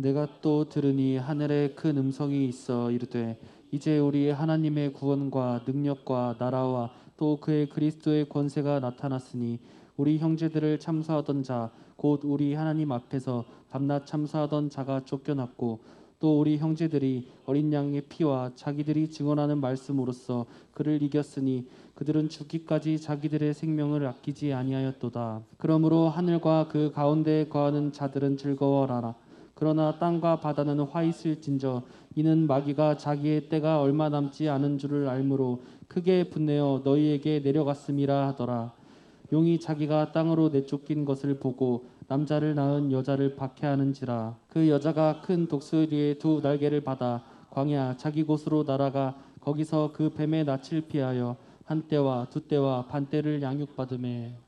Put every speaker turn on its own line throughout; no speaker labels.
내가 또 들으니 하늘에 큰 음성이 있어 이르되 이제 우리 하나님의 구원과 능력과 나라와 또 그의 그리스도의 권세가 나타났으니 우리 형제들을 참소하던 자 곧 우리 하나님 앞에서 밤낮 참소하던 자가 쫓겨났고 또 우리 형제들이 어린 양의 피와 자기들이 증언하는 말씀으로써 그를 이겼으니 그들은 죽기까지 자기들의 생명을 아끼지 아니하였도다. 그러므로 하늘과 그 가운데에 거하는 자들은 즐거워하라. 그러나 땅과 바다는 화 있을진저 이는 마귀가 자기의 때가 얼마 남지 않은 줄을 알므로 크게 분내어 너희에게 내려갔음이라 하더라. 용이 자기가 땅으로 내쫓긴 것을 보고 남자를 낳은 여자를 박해하는지라. 그 여자가 큰 독수리의 두 날개를 받아 광야 자기 곳으로 날아가 거기서 그 뱀의 낯을 피하여 한 때와 두 때와 반 때를 양육받음에.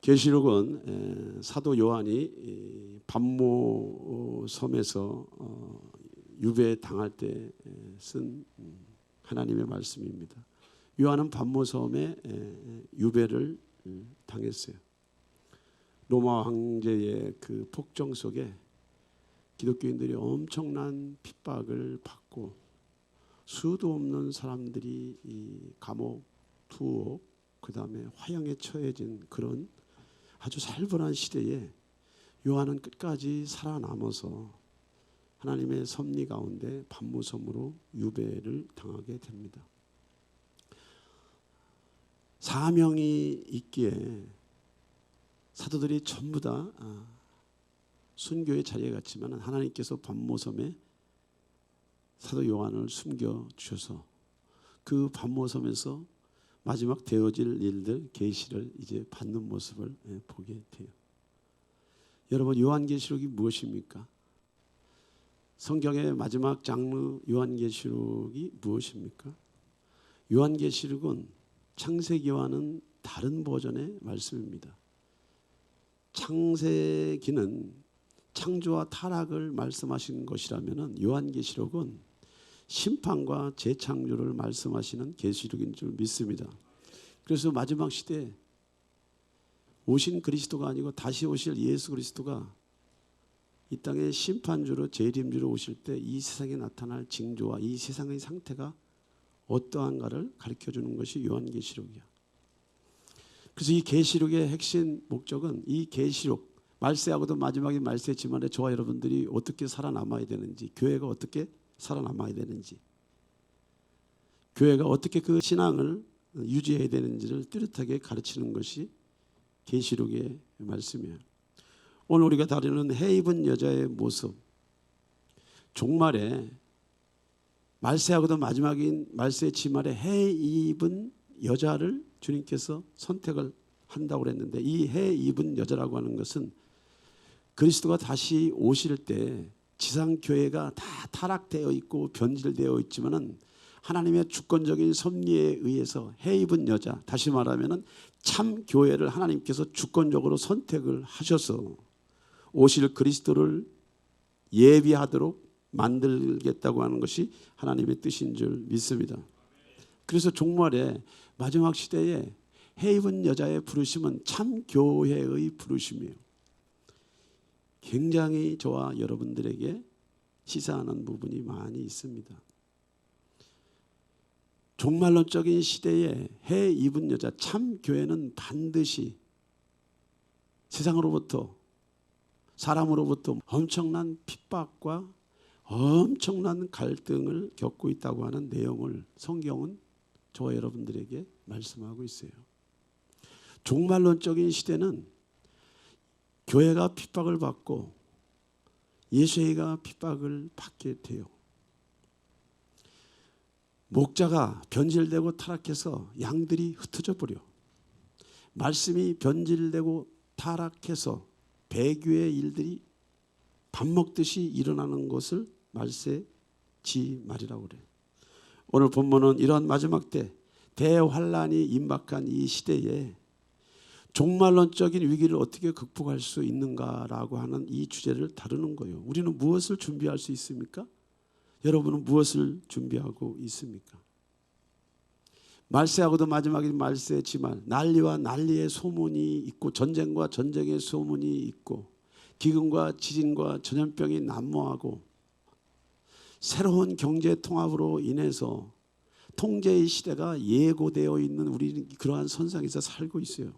계시록은 사도 요한이 반모 섬에서 유배 당할 때 쓴 하나님의 말씀입니다. 요한은 반모 섬에 유배를 당했어요. 로마 황제의 그 폭정 속에 기독교인들이 엄청난 핍박을 받고 수도 없는 사람들이 이 감옥, 투옥, 그 다음에 화형에 처해진 그런 아주 살벌한 시대에 요한은 끝까지 살아남아서 하나님의 섭리 가운데 반모섬으로 유배를 당하게 됩니다. 사명이 있기에 사도들이 전부 다 순교의 자리에 갔지만 하나님께서 반모섬에 사도 요한을 숨겨주셔서 그 반모섬에서 마지막 되어질 일들 계시를 이제 받는 모습을 보게 돼요. 여러분, 요한계시록이 무엇입니까? 성경의 마지막 장르 요한계시록이 무엇입니까? 요한계시록은 창세기와는 다른 버전의 말씀입니다. 창세기는 창조와 타락을 말씀하신 것이라면 요한계시록은 심판과 재창조를 말씀하시는 계시록인 줄 믿습니다. 그래서 마지막 시대에 오신 그리스도가 아니고 다시 오실 예수 그리스도가 이 땅에 심판주로 재림주로 오실 때 이 세상에 나타날 징조와 이 세상의 상태가 어떠한가를 가르쳐주는 것이 요한계시록이야. 그래서 이 계시록의 핵심 목적은 이 계시록, 말세하고도 마지막에 말세지만에 저와 여러분들이 어떻게 살아남아야 되는지, 교회가 어떻게 살아남아야 되는지, 교회가 어떻게 그 신앙을 유지해야 되는지를 뚜렷하게 가르치는 것이 계시록의 말씀이에요. 오늘 우리가 다루는 해 입은 여자의 모습, 종말에 말세하고도 마지막인 말세 지말에 해 입은 여자를 주님께서 선택을 한다고 그랬는데, 이 해 입은 여자라고 하는 것은 그리스도가 다시 오실 때 지상교회가 다 타락되어 있고 변질되어 있지만은 하나님의 주권적인 섭리에 의해서 해 입은 여자, 다시 말하면 참 교회를 하나님께서 주권적으로 선택을 하셔서 오실 그리스도를 예비하도록 만들겠다고 하는 것이 하나님의 뜻인 줄 믿습니다. 그래서 종말에 마지막 시대에 해 입은 여자의 부르심은 참 교회의 부르심이에요. 굉장히 저와 여러분들에게 시사하는 부분이 많이 있습니다. 종말론적인 시대에 해 입은 여자, 참 교회는 반드시 세상으로부터, 사람으로부터 엄청난 핍박과 엄청난 갈등을 겪고 있다고 하는 내용을 성경은 저와 여러분들에게 말씀하고 있어요. 종말론적인 시대는 교회가 핍박을 받고 예수회가 핍박을 받게 돼요. 목자가 변질되고 타락해서 양들이 흩어져 버려. 말씀이 변질되고 타락해서 배교의 일들이 밥 먹듯이 일어나는 것을 말세지말이라고 그래요. 오늘 본문은 이러한 마지막 때 대환란이 임박한 이 시대에 종말론적인 위기를 어떻게 극복할 수 있는가라고 하는 이 주제를 다루는 거예요. 우리는 무엇을 준비할 수 있습니까? 여러분은 무엇을 준비하고 있습니까? 말세하고도 마지막인 말세지만 난리와 난리의 소문이 있고 전쟁과 전쟁의 소문이 있고 기근과 지진과 전염병이 난무하고 새로운 경제 통합으로 인해서 통제의 시대가 예고되어 있는 우리는 그러한 선상에서 살고 있어요.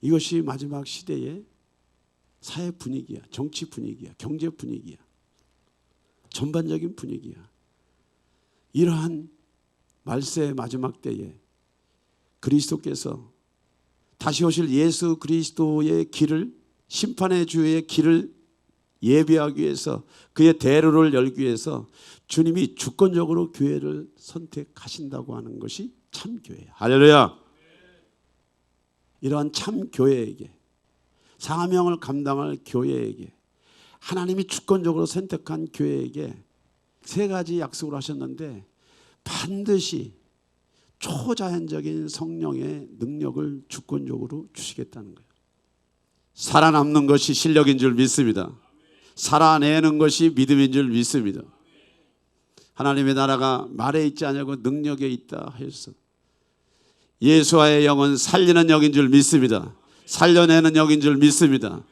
이것이 마지막 시대의 사회 분위기야, 정치 분위기야, 경제 분위기야, 전반적인 분위기야. 이러한 말세의 마지막 때에 그리스도께서 다시 오실 예수 그리스도의 길을, 심판의 주의 길을 예비하기 위해서, 그의 대로를 열기 위해서 주님이 주권적으로 교회를 선택하신다고 하는 것이 참교회야. 할렐루야. 이러한 참교회에게, 사명을 감당할 교회에게, 하나님이 주권적으로 선택한 교회에게 세 가지 약속을 하셨는데 반드시 초자연적인 성령의 능력을 주권적으로 주시겠다는 거예요. 살아남는 것이 실력인 줄 믿습니다. 살아내는 것이 믿음인 줄 믿습니다. 하나님의 나라가 말에 있지 않냐고 능력에 있다 하였어. 예수와의 영은 살리는 영인 줄 믿습니다. 살려내는 영인 줄 믿습니다.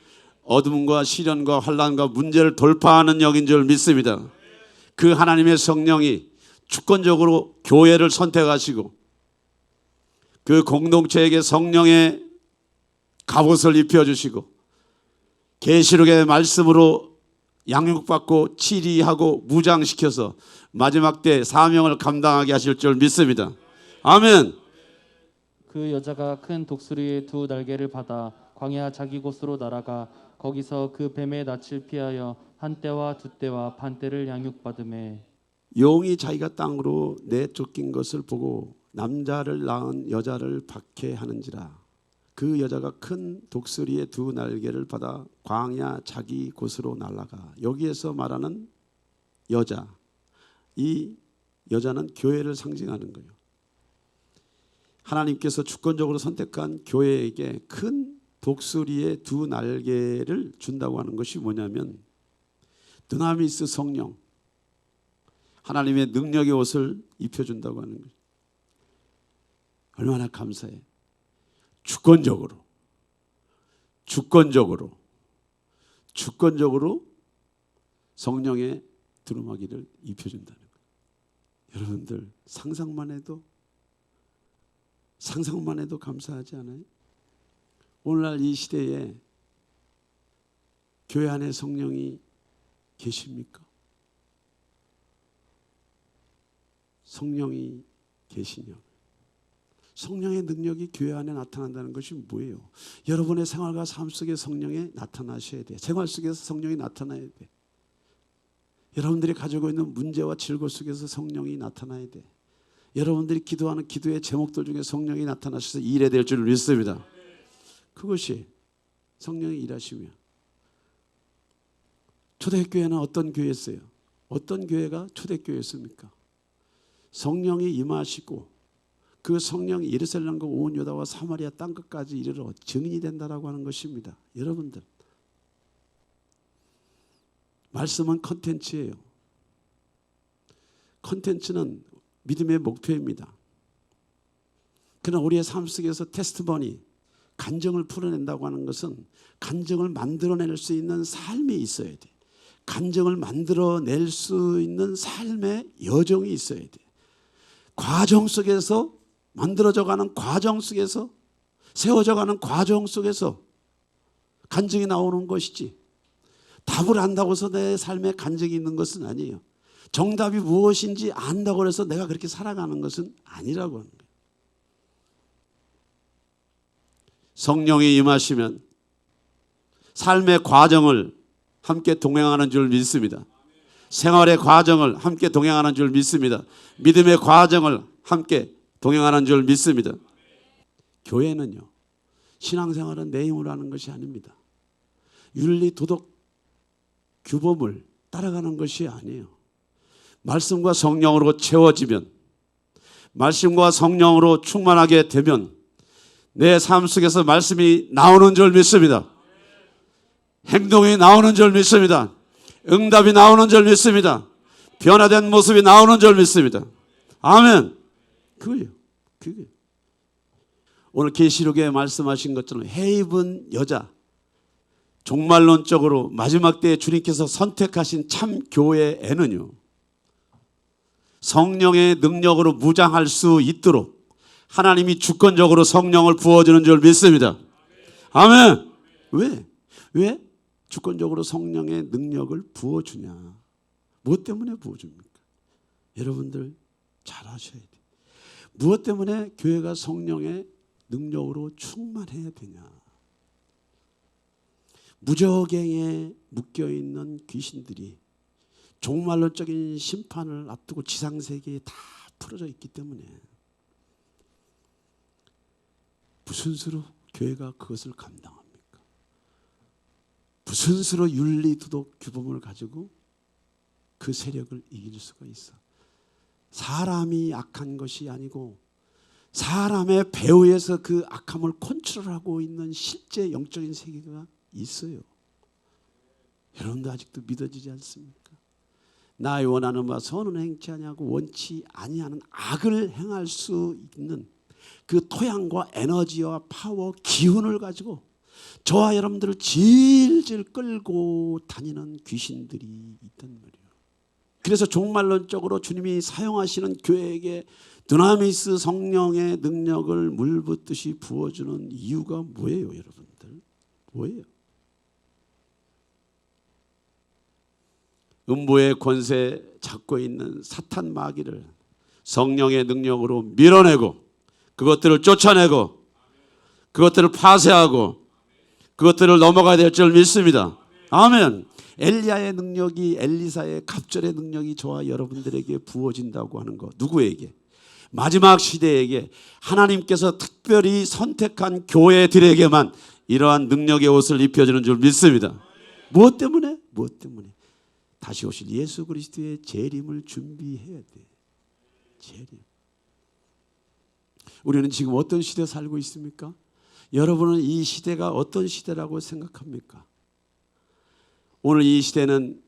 어둠과 시련과 환난과 문제를 돌파하는 영인 줄 믿습니다. 그 하나님의 성령이 주권적으로 교회를 선택하시고 그 공동체에게 성령의 갑옷을 입혀주시고 계시록의 말씀으로 양육받고 치리하고 무장시켜서 마지막 때 사명을 감당하게 하실 줄 믿습니다. 아멘.
그 여자가 큰 독수리의 두 날개를 받아 광야 자기 곳으로 날아가 거기서 그 뱀의 낯을 피하여 한 때와 두 때와 반 때를 양육받음에
용이 자기가 땅으로 내쫓긴 것을 보고 남자를 낳은 여자를 박해하는지라. 그 여자가 큰 독수리의 두 날개를 받아 광야 자기 곳으로 날아가. 여기에서 말하는 여자, 이 여자는 교회를 상징하는 거예요. 하나님께서 주권적으로 선택한 교회에게 큰 독수리의 두 날개를 준다고 하는 것이 뭐냐면 드나미스 성령, 하나님의 능력의 옷을 입혀준다고 하는 거예요. 얼마나 감사해. 주권적으로 성령의 두루마기를 입혀준다는 거예요. 여러분들 상상만 해도 감사하지 않아요? 오늘날 이 시대에 교회 안에 성령이 계십니까? 성령이 계시냐고요. 성령의 능력이 교회 안에 나타난다는 것이 뭐예요? 여러분의 생활과 삶 속에 성령이 나타나셔야 돼. 생활 속에서 성령이 나타나야 돼. 여러분들이 가지고 있는 문제와 질고 속에서 성령이 나타나야 돼. 여러분들이 기도하는 기도의 제목들 중에 성령이 나타나셔서 일해야 될 줄 믿습니다. 그것이 성령이 일하시며. 초대교회는 어떤 교회였어요? 어떤 교회가 초대교회였습니까? 성령이 임하시고 그 성령이 예루살렘과 온 유다와 사마리아 땅끝까지 이르러 증인이 된다라고 하는 것입니다. 여러분들, 말씀은 컨텐츠예요. 컨텐츠는 믿음의 목표입니다. 그러나 우리의 삶 속에서 테스트머니, 간증을 풀어낸다고 하는 것은 간증을 만들어낼 수 있는 삶이 있어야 돼. 간증을 만들어낼 수 있는 삶의 여정이 있어야 돼. 과정 속에서 만들어져가는 과정 속에서 세워져가는 과정 속에서 간증이 나오는 것이지, 답을 안다고 해서 내 삶에 간증이 있는 것은 아니에요. 정답이 무엇인지 안다고 해서 내가 그렇게 살아가는 것은 아니라고 하는 거예요. 성령이 임하시면 삶의 과정을 함께 동행하는 줄 믿습니다. 생활의 과정을 함께 동행하는 줄 믿습니다. 믿음의 과정을 함께 동행하는 줄 믿습니다. 교회는요, 신앙생활은 내 힘으로 하는 것이 아닙니다. 윤리, 도덕, 규범을 따라가는 것이 아니에요. 말씀과 성령으로 채워지면, 말씀과 성령으로 충만하게 되면 내 삶 속에서 말씀이 나오는 줄 믿습니다. 행동이 나오는 줄 믿습니다. 응답이 나오는 줄 믿습니다. 변화된 모습이 나오는 줄 믿습니다. 아멘. 그거예요. 오늘 계시록에 말씀하신 것처럼 해 입은 여자, 종말론적으로 마지막 때에 주님께서 선택하신 참 교회에는요, 성령의 능력으로 무장할 수 있도록 하나님이 주권적으로 성령을 부어주는 줄 믿습니다. 아멘. 왜 주권적으로 성령의 능력을 부어주냐? 무엇 때문에 부어줍니까? 여러분들 잘 아셔야 돼요. 무엇 때문에 교회가 성령의 능력으로 충만해야 되냐? 무저갱에 묶여있는 귀신들이 종말론적인 심판을 앞두고 지상세계에 다 풀어져 있기 때문에 무슨 수로 교회가 그것을 감당합니까? 무슨 수로 윤리, 도덕, 규범을 가지고 그 세력을 이길 수가 있어? 사람이 악한 것이 아니고 사람의 배후에서 그 악함을 컨트롤하고 있는 실제 영적인 세계가 있어요. 여러분도 아직도 믿어지지 않습니까? 나의 원하는 바 선은 행치 아니하고 원치 아니하는 악을 행할 수 있는 그 토양과 에너지와 파워, 기운을 가지고 저와 여러분들을 질질 끌고 다니는 귀신들이 있단 말이에요. 그래서 종말론적으로 주님이 사용하시는 교회에게 드나미스 성령의 능력을 물붓듯이 부어주는 이유가 뭐예요, 여러분들? 뭐예요? 음부의 권세 잡고 있는 사탄 마귀를 성령의 능력으로 밀어내고 그것들을 쫓아내고 그것들을 파쇄하고 그것들을 넘어가야 될 줄 믿습니다. 아멘. 엘리야의 능력이, 엘리사의 갑절의 능력이 저와 여러분들에게 부어진다고 하는 것. 누구에게? 마지막 시대에게 하나님께서 특별히 선택한 교회들에게만 이러한 능력의 옷을 입혀주는 줄 믿습니다. 무엇 때문에? 무엇 때문에? 다시 오실 예수 그리스도의 재림을 준비해야 돼. 재림. 우리는 지금 어떤 시대에 살고 있습니까? 여러분은 이 시대가 어떤 시대라고 생각합니까? 오늘 이 시대는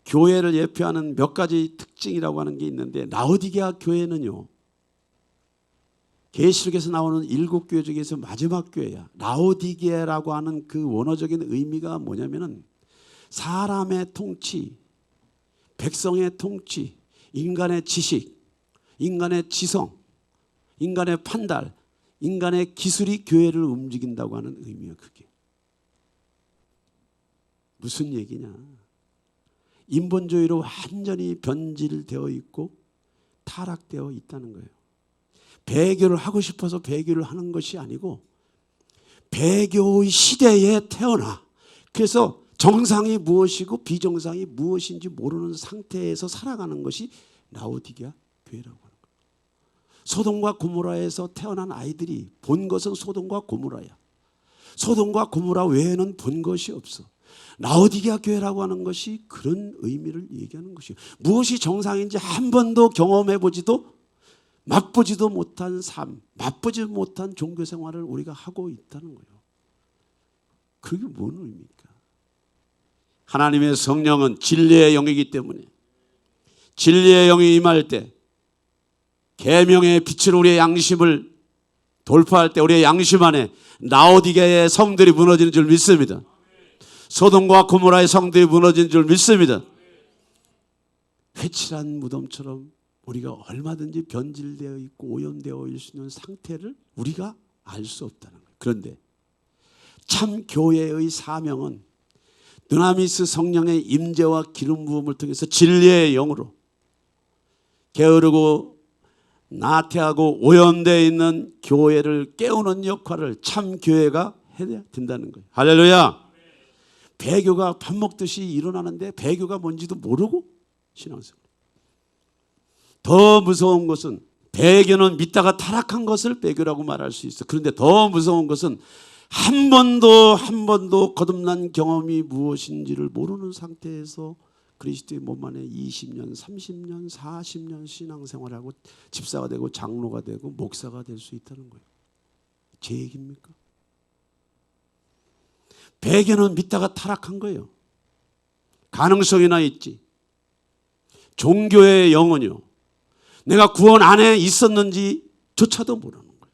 교회를 예표하는 몇 가지 특징이라고 하는 게 있는데, 라오디게아 교회는요, 계시록에서 나오는 7교회 중에서 마지막 교회야. 라오디게아라고 하는 그 원어적인 의미가 뭐냐면은 사람의 통치, 백성의 통치, 인간의 지식, 인간의 지성, 인간의 판단, 인간의 기술이 교회를 움직인다고 하는 의미예요. 그게 무슨 얘기냐? 인본주의로 완전히 변질되어 있고 타락되어 있다는 거예요. 배교를 하고 싶어서 배교를 하는 것이 아니고 배교의 시대에 태어나, 그래서 정상이 무엇이고 비정상이 무엇인지 모르는 상태에서 살아가는 것이 라오디게아 교회라고 하는 거예요. 소돔과 고모라에서 태어난 아이들이 본 것은 소돔과 고모라야. 소돔과 고모라 외에는 본 것이 없어. 라오디게아 교회라고 하는 것이 그런 의미를 얘기하는 것이에요. 무엇이 정상인지 한 번도 경험해보지도 맛보지도 못한 삶, 맛보지 못한 종교 생활을 우리가 하고 있다는 거예요. 그게 뭔 의미입니까? 하나님의 성령은 진리의 영이기 때문에 진리의 영이 임할 때 계명의 빛으로 우리의 양심을 돌파할 때 우리의 양심 안에 라오디게아의 성들이 무너지는 줄 믿습니다. 소돔과 고모라의 성들이 무너지는 줄 믿습니다. 회칠한 무덤처럼 우리가 얼마든지 변질되어 있고 오염되어 있는 상태를 우리가 알 수 없다는 거예요. 그런데 참 교회의 사명은 드나미스 성령의 임재와 기름 부음을 통해서 진리의 영으로 게으르고 나태하고 오염되어 있는 교회를 깨우는 역할을 참 교회가 해야 된다는 거예요. 할렐루야. 배교가 밥 먹듯이 일어나는데 배교가 뭔지도 모르고 신앙생활. 더 무서운 것은, 배교는 믿다가 타락한 것을 배교라고 말할 수 있어. 그런데 더 무서운 것은 한 번도 거듭난 경험이 무엇인지를 모르는 상태에서 그리스도의 몸 안에 20년, 30년, 40년 신앙생활하고 집사가 되고 장로가 되고 목사가 될 수 있다는 거예요. 제 얘기입니까? 배교는 믿다가 타락한 거예요. 가능성이나 있지. 종교의 영혼이요, 내가 구원 안에 있었는지조차도 모르는 거예요.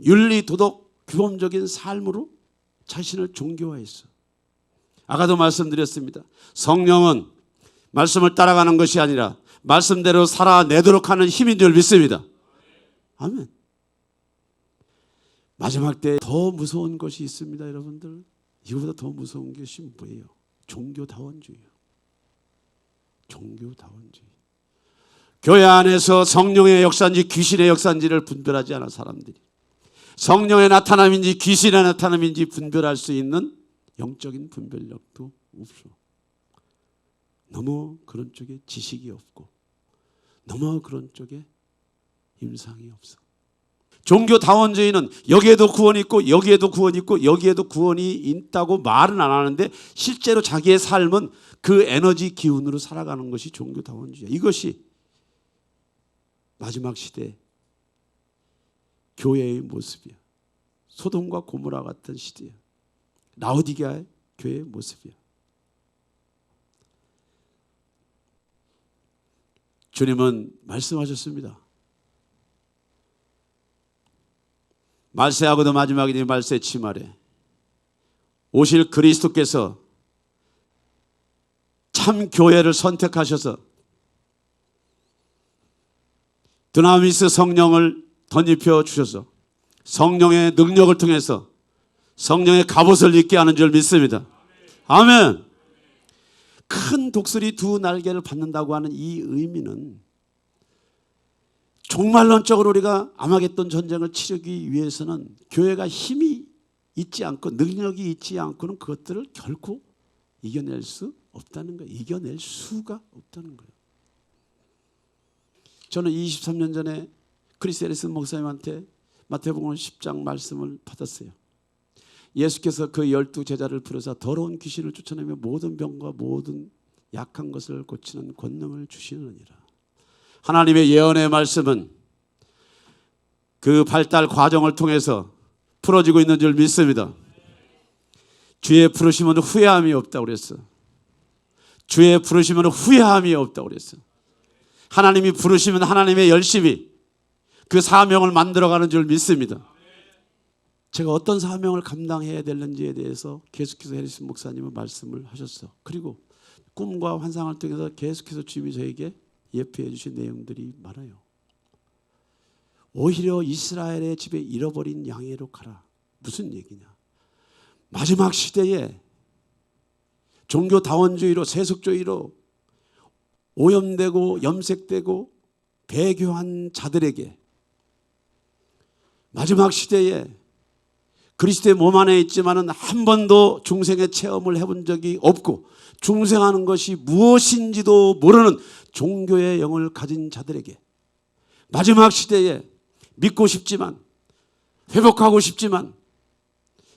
윤리, 도덕, 규범적인 삶으로 자신을 종교화했어. 아까도 말씀드렸습니다. 성령은 말씀을 따라가는 것이 아니라 말씀대로 살아내도록 하는 힘인 줄 믿습니다. 아멘. 마지막 때 더 무서운 것이 있습니다, 여러분들. 이거보다 더 무서운 것이 뭐예요? 종교다원주의예요. 종교다원주의. 교회 안에서 성령의 역사인지 귀신의 역사인지를 분별하지 않은 사람들이 성령의 나타남인지 귀신의 나타남인지 분별할 수 있는 영적인 분별력도 없어. 너무 그런 쪽에 지식이 없고 너무 그런 쪽에 임상이 없어. 종교다원주의는 여기에도 구원이 있고 여기에도 구원이 있고 여기에도 구원이 있다고 말은 안 하는데 실제로 자기의 삶은 그 에너지 기운으로 살아가는 것이 종교다원주의야. 이것이 마지막 시대 교회의 모습이야. 소돔과 고모라 같은 시대야. 라오디게아의 교회의 모습이야. 주님은 말씀하셨습니다. 말세하고도 마지막이니 말세 치말에 오실 그리스도께서 참 교회를 선택하셔서 드나미스 성령을 덧입혀 주셔서 성령의 능력을 통해서 성령의 갑옷을 입게 하는 줄 믿습니다. 아멘. 큰 독수리 두 날개를 받는다고 하는 이 의미는 종말론적으로 우리가 아마겟돈 전쟁을 치르기 위해서는 교회가 힘이 있지 않고 능력이 있지 않고는 그것들을 결코 이겨낼 수 없다는 거예요. 이겨낼 수가 없다는 거예요. 저는 23년 전에 크리스 해리슨 목사님한테 마태복음 10장 말씀을 받았어요. 예수께서 그 12제자를 부르사 더러운 귀신을 쫓아내며 모든 병과 모든 약한 것을 고치는 권능을 주시느니라. 하나님의 예언의 말씀은 그 발달 과정을 통해서 풀어지고 있는 줄 믿습니다. 주의 부르심은 후회함이 없다고 그랬어. 주의 부르심은 후회함이 없다고 그랬어. 하나님이 부르시면 하나님의 열심히 그 사명을 만들어가는 줄 믿습니다. 제가 어떤 사명을 감당해야 되는지에 대해서 계속해서 해리슨 목사님은 말씀을 하셨어. 그리고 꿈과 환상을 통해서 계속해서 주님이 저에게 예표해 주신 내용들이 많아요. 오히려 이스라엘의 집에 잃어버린 양으로 가라. 무슨 얘기냐? 마지막 시대에 종교다원주의로 세속주의로 오염되고 염색되고 배교한 자들에게 마지막 시대에 그리스도의 몸 안에 있지만은 한 번도 중생의 체험을 해본 적이 없고 중생하는 것이 무엇인지도 모르는 종교의 영을 가진 자들에게 마지막 시대에 믿고 싶지만 회복하고 싶지만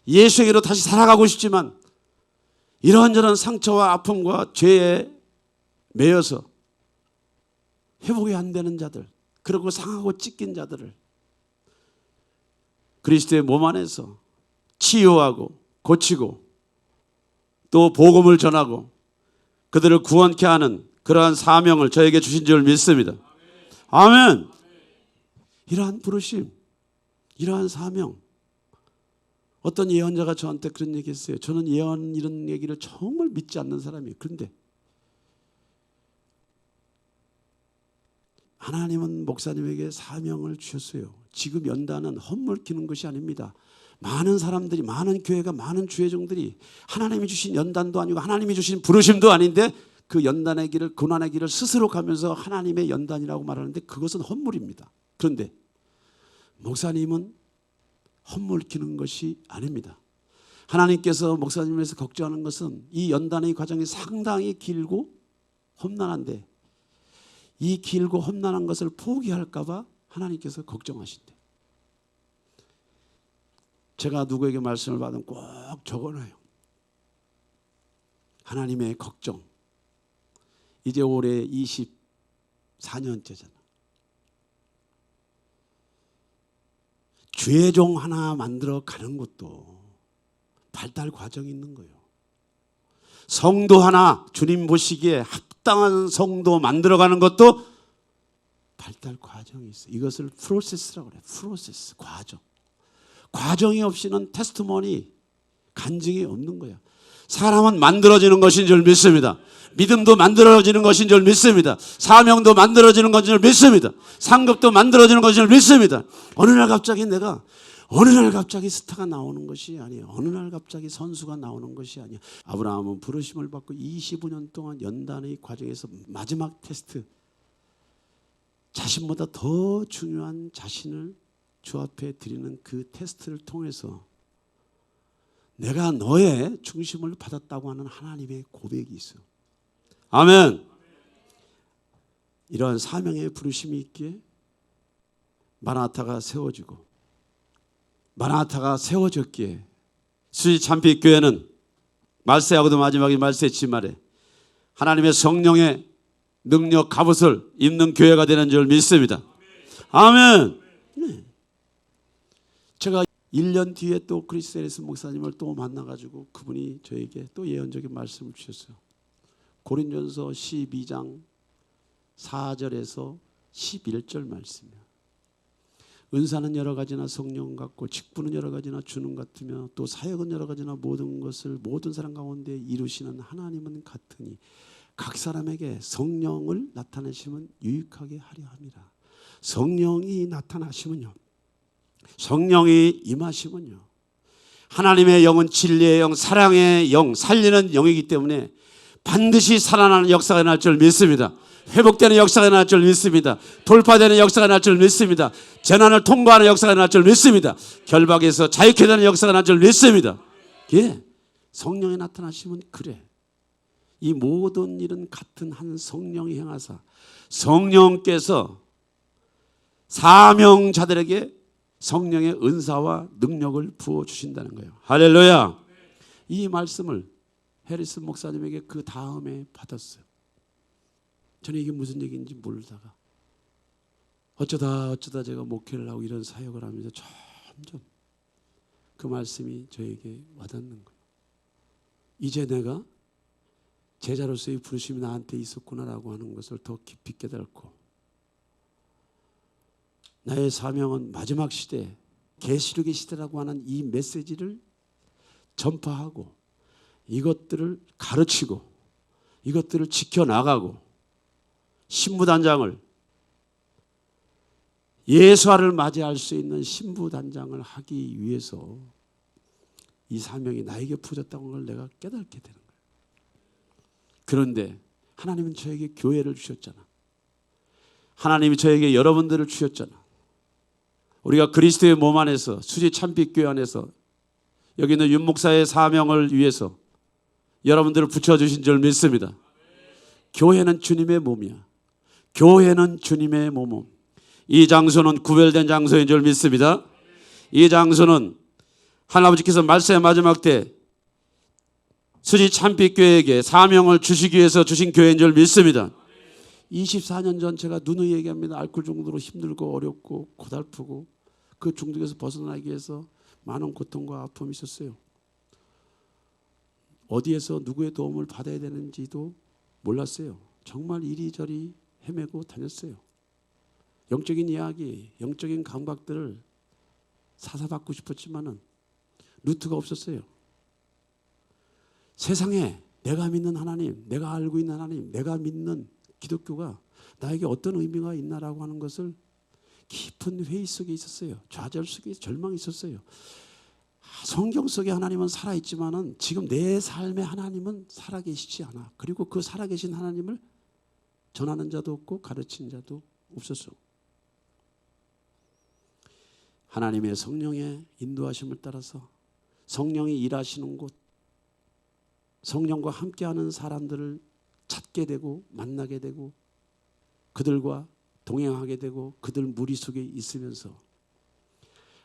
예수에게로 다시 살아가고 싶지만 이런저런 상처와 아픔과 죄에 매여서 회복이 안 되는 자들, 그리고 상하고 찢긴 자들을 그리스도의 몸 안에서 치유하고 고치고 또 복음을 전하고 그들을 구원케 하는 그러한 사명을 저에게 주신 줄 믿습니다. 아멘. 이러한 부르심, 이러한 사명. 어떤 예언자가 저한테 그런 얘기 했어요. 저는 예언 이런 얘기를 정말 믿지 않는 사람이에요. 그런데 하나님은 목사님에게 사명을 주셨어요. 지금 연단은 헛물 키는 것이 아닙니다. 많은 사람들이, 많은 교회가, 많은 주회종들이 하나님이 주신 연단도 아니고 하나님이 주신 부르심도 아닌데 그 연단의 길을, 고난의 길을 스스로 가면서 하나님의 연단이라고 말하는데 그것은 헛물입니다. 그런데 목사님은 헛물 키는 것이 아닙니다. 하나님께서 목사님에서 걱정하는 것은 이 연단의 과정이 상당히 길고 험난한데 이 길고 험난한 것을 포기할까 봐 하나님께서 걱정하신대. 제가 누구에게 말씀을 받으면 꼭 적어놔요. 하나님의 걱정. 이제 올해 24년째잖아. 주의 종 하나 만들어 가는 것도 발달 과정이 있는 거예요. 성도 하나 주님 보시기에 합당한 성도 만들어가는 것도 발달 과정이 있어요. 이것을 프로세스라고 그래요. 프로세스, 과정. 과정이 없이는 테스트모니 간증이 없는 거야. 사람은 만들어지는 것인 줄 믿습니다. 믿음도 만들어지는 것인 줄 믿습니다. 사명도 만들어지는 것인 줄 믿습니다. 상급도 만들어지는 것인 줄 믿습니다. 어느 날 갑자기 스타가 나오는 것이 아니에요. 어느 날 갑자기 선수가 나오는 것이 아니에요. 아브라함은 부르심을 받고 25년 동안 연단의 과정에서 마지막 테스트, 자신보다 더 중요한 자신을 주 앞에 드리는 그 테스트를 통해서 내가 너의 중심을 받았다고 하는 하나님의 고백이 있어요. 아멘. 이러한 사명의 부르심이 있기에 마라나타가 세워졌기에 수지 참빛교회는 말세하고도 마지막에 말세치 말에 하나님의 성령의 능력 갑옷을 입는 교회가 되는 줄 믿습니다. 아멘. 네. 제가 1년 뒤에 또 크리스 에리슨 목사님을 또 만나가지고 그분이 저에게 또 예언적인 말씀을 주셨어요. 고린전서 12장 4절에서 11절 말씀이에요. 은사는 여러 가지나 성령 같고 직분은 여러 가지나 주는 같으며 또 사역은 여러 가지나 모든 것을 모든 사람 가운데 이루시는 하나님은 같으니 각 사람에게 성령을 나타내시면 유익하게 하려 함이라. 성령이 나타나시면요, 성령이 임하시면요, 하나님의 영은 진리의 영, 사랑의 영, 살리는 영이기 때문에 반드시 살아나는 역사가 날 줄 믿습니다. 회복되는 역사가 날 줄 믿습니다. 돌파되는 역사가 날 줄 믿습니다. 재난을 통과하는 역사가 날 줄 믿습니다. 결박에서 자유케 되는 역사가 날 줄 믿습니다. 예, 성령이 나타나시면 그래. 이 모든 일은 같은 한 성령이 행하사 성령께서 사명자들에게 성령의 은사와 능력을 부어주신다는 거예요. 할렐루야. 이 말씀을 해리슨 목사님에게 그 다음에 받았어요. 저는 이게 무슨 얘기인지 모르다가 어쩌다 제가 목회를 하고 이런 사역을 하면서 점점 그 말씀이 저에게 와닿는 거예요. 이제 내가 제자로서의 부르심이 나한테 있었구나라고 하는 것을 더 깊이 깨닫고, 나의 사명은 마지막 시대, 계시록의 시대라고 하는 이 메시지를 전파하고 이것들을 가르치고 이것들을 지켜나가고 신부단장을, 예수아를 맞이할 수 있는 신부단장을 하기 위해서 이 사명이 나에게 부어졌다는 걸 내가 깨닫게 되는 거예요. 그런데 하나님은 저에게 교회를 주셨잖아. 하나님이 저에게 여러분들을 주셨잖아. 우리가 그리스도의 몸 안에서, 수지 참빛교회 안에서 여기 있는 윤 목사의 사명을 위해서 여러분들을 붙여주신 줄 믿습니다. 교회는 주님의 몸이야. 교회는 주님의 몸. 이 장소는 구별된 장소인 줄 믿습니다. 이 장소는 하나님께서 말세의 마지막 때 수지 참빛교회에게 사명을 주시기 위해서 주신 교회인 줄 믿습니다. 24년 전 제가 누누이 얘기합니다. 알코올 중독으로 힘들고 어렵고 고달프고 그 중독에서 벗어나기 위해서 많은 고통과 아픔이 있었어요. 어디에서 누구의 도움을 받아야 되는지도 몰랐어요. 정말 이리저리 헤매고 다녔어요. 영적인 이야기, 영적인 감각들을 사사받고 싶었지만은 루트가 없었어요. 세상에 내가 믿는 하나님, 내가 알고 있는 하나님, 내가 믿는 기독교가 나에게 어떤 의미가 있나라고 하는 것을 깊은 회의 속에 있었어요. 좌절 속에 절망이 있었어요. 성경 속에 하나님은 살아있지만은 지금 내 삶의 하나님은 살아계시지 않아. 그리고 그 살아계신 하나님을 전하는 자도 없고 가르치는 자도 없었어. 하나님의 성령의 인도하심을 따라서 성령이 일하시는 곳, 성령과 함께하는 사람들을 찾게 되고 만나게 되고 그들과 동행하게 되고 그들 무리 속에 있으면서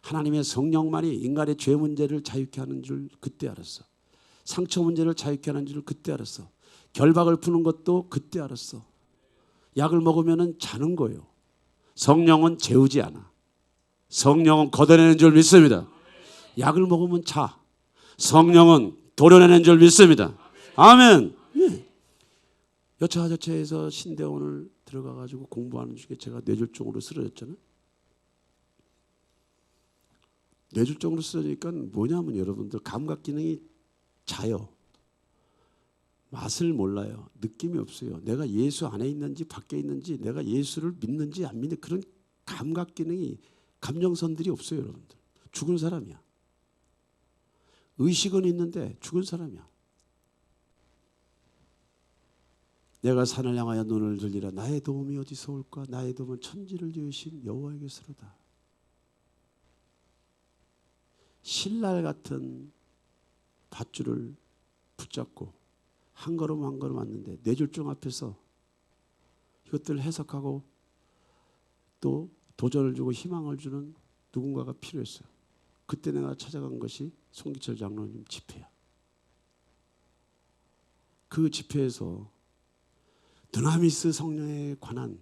하나님의 성령만이 인간의 죄 문제를 자유케 하는 줄 그때 알았어. 상처 문제를 자유케 하는 줄 그때 알았어. 결박을 푸는 것도 그때 알았어. 약을 먹으면 자는 거예요. 성령은 재우지 않아. 성령은 걷어내는 줄 믿습니다. 약을 먹으면 자. 성령은 도려내는 줄 믿습니다. 아멘. 예. 여차저차해서 신대원을 들어가가지고 공부하는 중에 제가 뇌졸중으로 쓰러졌잖아요. 뇌졸중으로 쓰러지니까 뭐냐면 여러분들 감각 기능이 자요. 맛을 몰라요. 느낌이 없어요. 내가 예수 안에 있는지 밖에 있는지, 내가 예수를 믿는지 안 믿는 그런 감각 기능이, 감정선들이 없어요. 여러분들 죽은 사람이야. 의식은 있는데 죽은 사람이야. 내가 산을 향하여 눈을 들리라. 나의 도움이 어디서 올까? 나의 도움은 천지를 지으신 여호와에게서로다. 신랄 같은 밧줄을 붙잡고 한 걸음 한 걸음 왔는데 뇌졸중 앞에서 이것들을 해석하고 또 도전을 주고 희망을 주는 누군가가 필요했어요. 그때 내가 찾아간 것이 송기철 장로님 집회야. 그 집회에서 드나미스 성령에 관한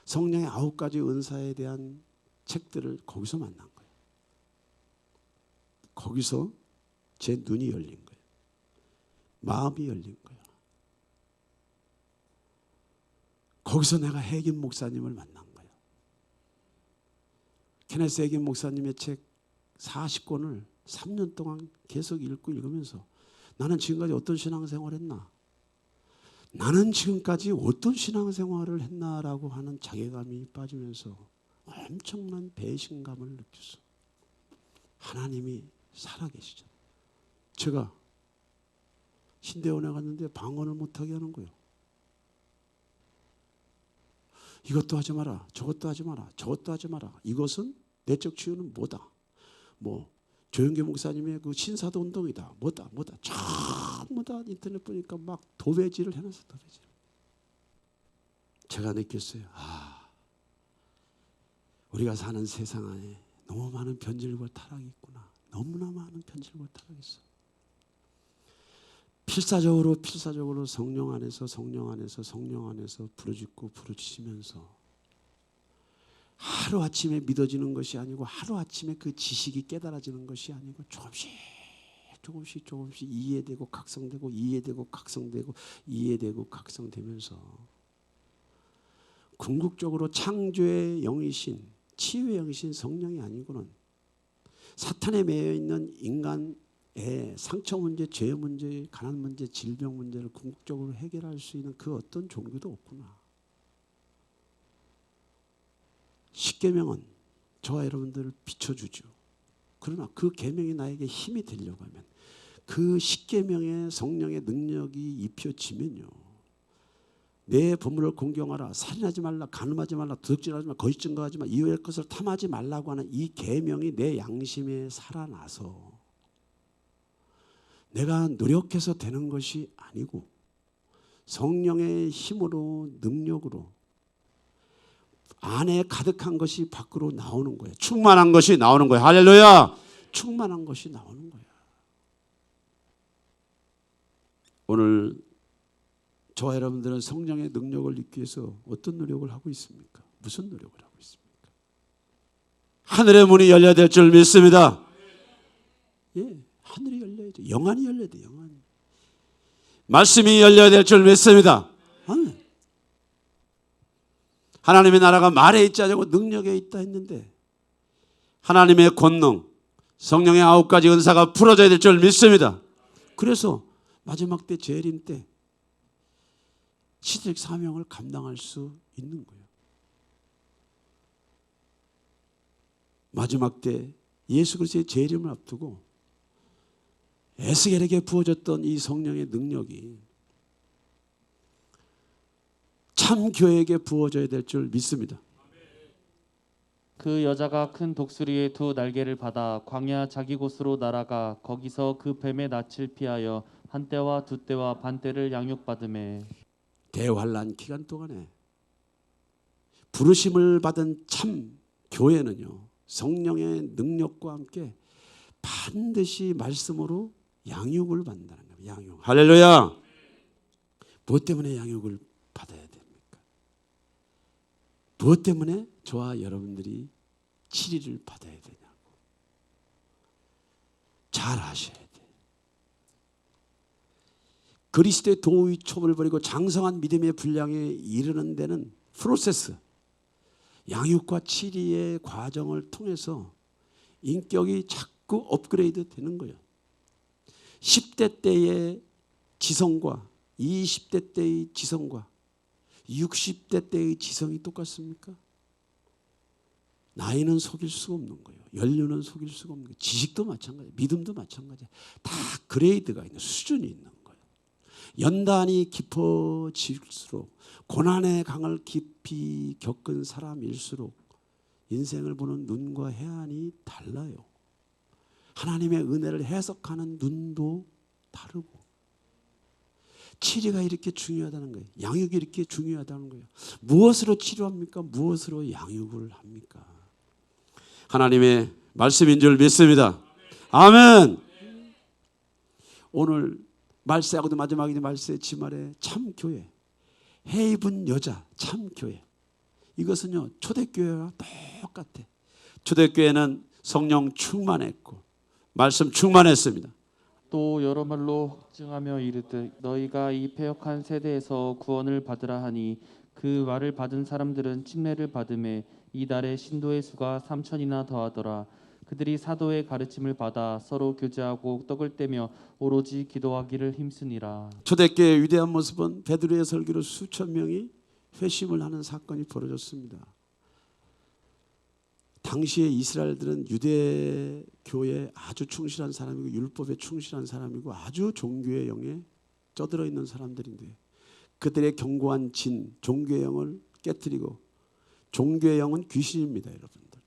성령의 9가지 은사에 대한 책들을 거기서 만난 거예요. 거기서 제 눈이 열린 거예요. 마음이 열린 거예요. 거기서 내가 해김 목사님을 만난 거예요. 케네스 해김 목사님의 책 40권을 3년 동안 계속 읽고 읽으면서 나는 지금까지 어떤 신앙생활을 했나? 나는 지금까지 어떤 신앙생활을 했나라고 하는 자괴감이 빠지면서 엄청난 배신감을 느꼈어. 하나님이 살아계시잖아. 제가 신대원에 갔는데 방언을 못하게 하는 거예요. 이것도 하지 마라, 저것도 하지 마라, 저것도 하지 마라. 이것은 내적 치유는 뭐다? 뭐 조영계 목사님의 그 신사도 운동이다. 뭐다. 전부 다 인터넷 보니까 막 도배질을 해놨어. 도배질. 제가 느꼈어요. 우리가 사는 세상 안에 너무 많은 변질과 타락이 있구나. 너무나 많은 변질과 타락이 있어. 필사적으로 성령 안에서 부르짖고 부르짖으면서 하루아침에 믿어지는 것이 아니고 하루아침에 그 지식이 깨달아지는 것이 아니고 조금씩 이해되고 각성되고 이해되고 각성되면서 궁극적으로 창조의 영이신 치유의 영이신 성령이 아니고는 사탄에 매여 있는 인간의 상처 문제, 죄 문제, 가난 문제, 질병 문제를 궁극적으로 해결할 수 있는 그 어떤 종교도 없구나. 십계명은 저와 여러분들을 비춰주죠. 그러나 그 계명이 나에게 힘이 되려고 하면 그 십계명의 성령의 능력이 입혀지면요. 내 부모를 공경하라, 살인하지 말라, 간음하지 말라, 도둑질하지 말라, 거짓 증거하지 말라, 이웃의 것을 탐하지 말라고 하는 이 계명이 내 양심에 살아나서 내가 노력해서 되는 것이 아니고 성령의 힘으로 능력으로 안에 가득한 것이 밖으로 나오는 거예요. 충만한 것이 나오는 거예요. 할렐루야. 충만한 것이 나오는 거예요. 오늘 저와 여러분들은 성령의 능력을 얻기 위해서 어떤 노력을 하고 있습니까? 무슨 노력을 하고 있습니까? 하늘의 문이 열려야 될 줄 믿습니다. 예, 하늘이 열려야죠. 영안이 열려야 돼요. 영안이. 말씀이 열려야 될 줄 믿습니다. 아멘. 하나님의 나라가 말에 있지 않고 능력에 있다 했는데 하나님의 권능, 성령의 9가지 은사가 풀어져야 될 줄 믿습니다. 그래서 마지막 때 재림 때 시대적 사명을 감당할 수 있는 거예요. 마지막 때 예수 그리스도의 재림을 앞두고 에스겔에게 부어졌던 이 성령의 능력이 참 교회에게 부어져야 될 줄 믿습니다.
그 여자가 큰 독수리의 두 날개를 받아 광야 자기 곳으로 날아가 거기서 그 뱀의 낯을 피하여 한 때와 두 때와 반 때를 양육받음에
대환란 기간 동안에 부르심을 받은 참 교회는요, 성령의 능력과 함께 반드시 말씀으로 양육을 받는다는 겁니다. 양육. 할렐루야. 무엇 때문에 양육을 받아야 됩니까? 무엇 때문에 저와 여러분들이 치리를 받아야 되냐고. 잘 아셔야 돼요. 그리스도의 도의 첩을 버리고 장성한 믿음의 분량에 이르는 데는 프로세스, 양육과 치리의 과정을 통해서 인격이 자꾸 업그레이드 되는 거예요. 10대 때의 지성과 20대 때의 지성과 60대 때의 지성이 똑같습니까? 나이는 속일 수가 없는 거예요. 연륜은 속일 수가 없는 거예요. 지식도 마찬가지예요. 믿음도 마찬가지예요. 다 그레이드가 있는 수준이 있는 거예요. 연단이 깊어질수록 고난의 강을 깊이 겪은 사람일수록 인생을 보는 눈과 해안이 달라요. 하나님의 은혜를 해석하는 눈도 다르고 치료가 이렇게 중요하다는 거예요. 양육이 이렇게 중요하다는 거예요. 무엇으로 치료합니까? 무엇으로 양육을 합니까? 하나님의 말씀인 줄 믿습니다. 아멘. 오늘 말세하고도 마지막에 말세 지말에 참교회, 해 입은 여자 참교회, 이것은요 초대교회와 똑같아. 초대교회는 성령 충만했고 말씀 충만했습니다.
또 여러 말로 확증하며 이르되 너희가 이 패역한 세대에서 구원을 받으라 하니 그 말을 받은 사람들은 침례를 받음에 이달에 신도의 수가 3,000이나 더하더라. 그들이 사도의 가르침을 받아 서로 교제하고 떡을 떼며 오로지 기도하기를 힘쓰니라.
초대교회의 위대한 모습은 베드로의 설교로 수천 명이 회심을 하는 사건이 벌어졌습니다. 당시에 이스라엘들은 유대교에 아주 충실한 사람이고 율법에 충실한 사람이고 아주 종교의 영에 쩌들어 있는 사람들인데 그들의 견고한 진, 종교의 영을 깨뜨리고, 종교의 영은 귀신입니다, 여러분들.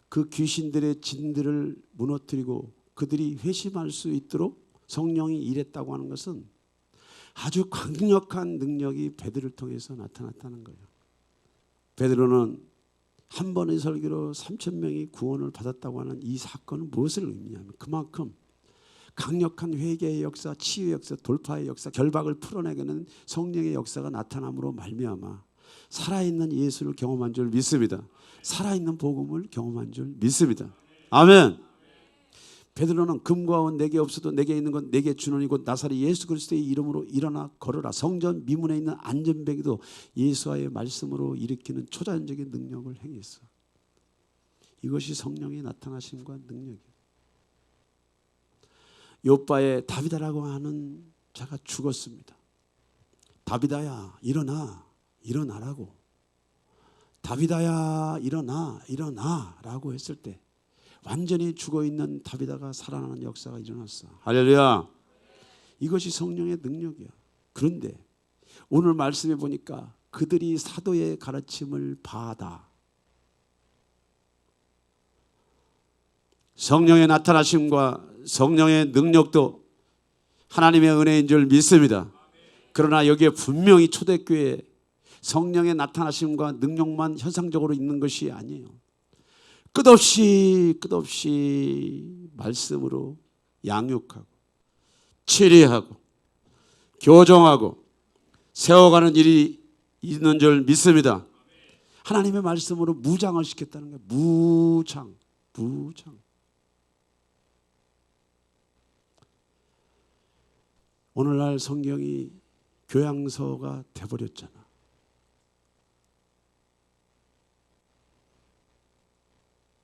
그 귀신들의 진들을 무너뜨리고 그들이 회심할 수 있도록 성령이 일했다고 하는 것은 아주 강력한 능력이 베드로를 통해서 나타났다는 거예요. 베드로는 한 번의 설교로 3,000명이 구원을 받았다고 하는 이 사건은 무엇을 의미하냐면 그만큼 강력한 회개의 역사, 치유의 역사, 돌파의 역사, 결박을 풀어내는 성령의 역사가 나타남으로 말미암아 살아있는 예수를 경험한 줄 믿습니다. 살아있는 복음을 경험한 줄 믿습니다. 아멘. 베드로는 금과 은 내게 없어도 내게 있는 건 내게 주노니 곧 나사렛 예수 그리스도의 이름으로 일어나 걸어라. 성전 미문에 있는 안전뱅이도 예수와의 말씀으로 일으키는 초자연적인 능력을 행했어. 이것이 성령의 나타나심과 능력이에요. 욥바의 다비다라고 하는 자가 죽었습니다. 다비다야 일어나, 일어나라고. 다비다야 일어나 라고 했을 때 완전히 죽어있는 다비다가 살아나는 역사가 일어났어. 할렐루야. 이것이 성령의 능력이야. 그런데 오늘 말씀해 보니까 그들이 사도의 가르침을 받아 성령의 나타나심과 성령의 능력도 하나님의 은혜인 줄 믿습니다. 그러나 여기에 분명히 초대교회에 성령의 나타나심과 능력만 현상적으로 있는 것이 아니에요. 끝없이 말씀으로 양육하고 치리하고 교정하고 세워가는 일이 있는 줄 믿습니다. 하나님의 말씀으로 무장을 시켰다는 거예요. 무장. 오늘날 성경이 교양서가 돼버렸잖아.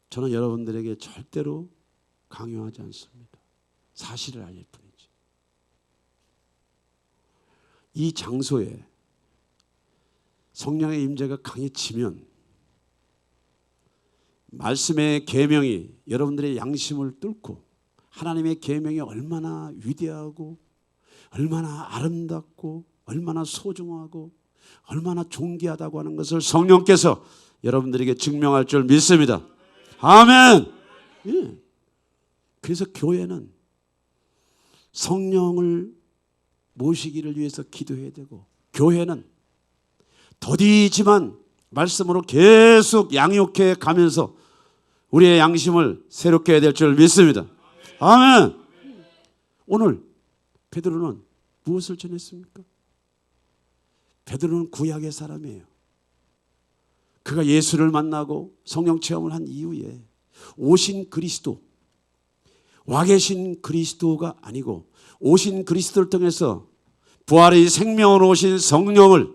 저는 여러분들에게 절대로 강요하지 않습니다. 사실을 알릴 뿐이지. 이 장소에 성령의 임재가 강해지면 말씀의 계명이 여러분들의 양심을 뚫고 하나님의 계명이 얼마나 위대하고 얼마나 아름답고 얼마나 소중하고 얼마나 존귀하다고 하는 것을 성령께서 여러분들에게 증명할 줄 믿습니다. 아멘. 예. 그래서 교회는 성령을 모시기를 위해서 기도해야 되고, 교회는 더디지만 말씀으로 계속 양육해 가면서 우리의 양심을 새롭게 해야 될 줄 믿습니다. 아멘. 오늘 베드로는 무엇을 전했습니까? 베드로는 구약의 사람이에요. 그가 예수를 만나고 성령 체험을 한 이후에 오신 그리스도, 와 계신 그리스도가 아니고 오신 그리스도를 통해서 부활의 생명으로 오신 성령을,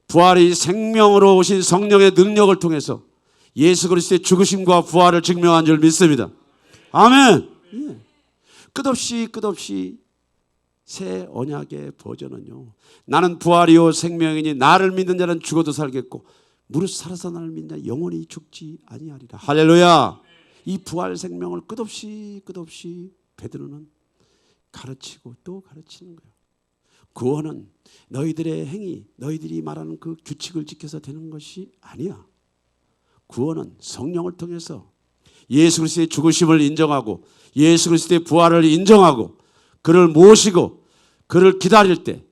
부활의 생명으로 오신 성령의 능력을 통해서 예수 그리스도의 죽으심과 부활을 증명한 줄 믿습니다. 아멘. 예. 끝없이 새 언약의 버전은요, 나는 부활이요 생명이니 나를 믿는 자는 죽어도 살겠고 무릇 살아서 나를 믿는 자 영원히 죽지 아니하리라. 할렐루야. 이 부활 생명을 끝없이 베드로는 가르치고 또 가르치는 거예요. 구원은 너희들의 행위, 너희들이 말하는 그 규칙을 지켜서 되는 것이 아니야. 구원은 성령을 통해서 예수 그리스도의 죽으심을 인정하고 예수 그리스도의 부활을 인정하고 그를 모시고 그를 기다릴 때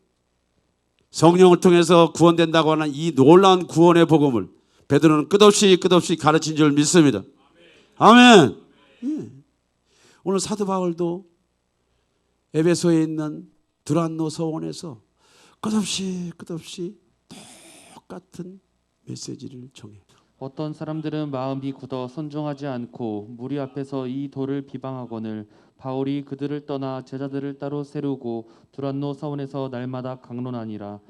성령을 통해서 구원된다고 하는 이 놀라운 구원의 복음을 베드로는 끝없이 가르친 줄 믿습니다. 아멘. 예. 오늘 사도 바울도 에베소에 있는 두란노 서원에서 끝없이 똑같은 메시지를 정해.
어떤 사람들은 마음이 굳어 순종하지 않고 무리 앞에서 이 돌을 비방하거늘 바울이 그들을 떠나 제자들을 따로 세우고 두란노 서원에서 날마다 강론하니라.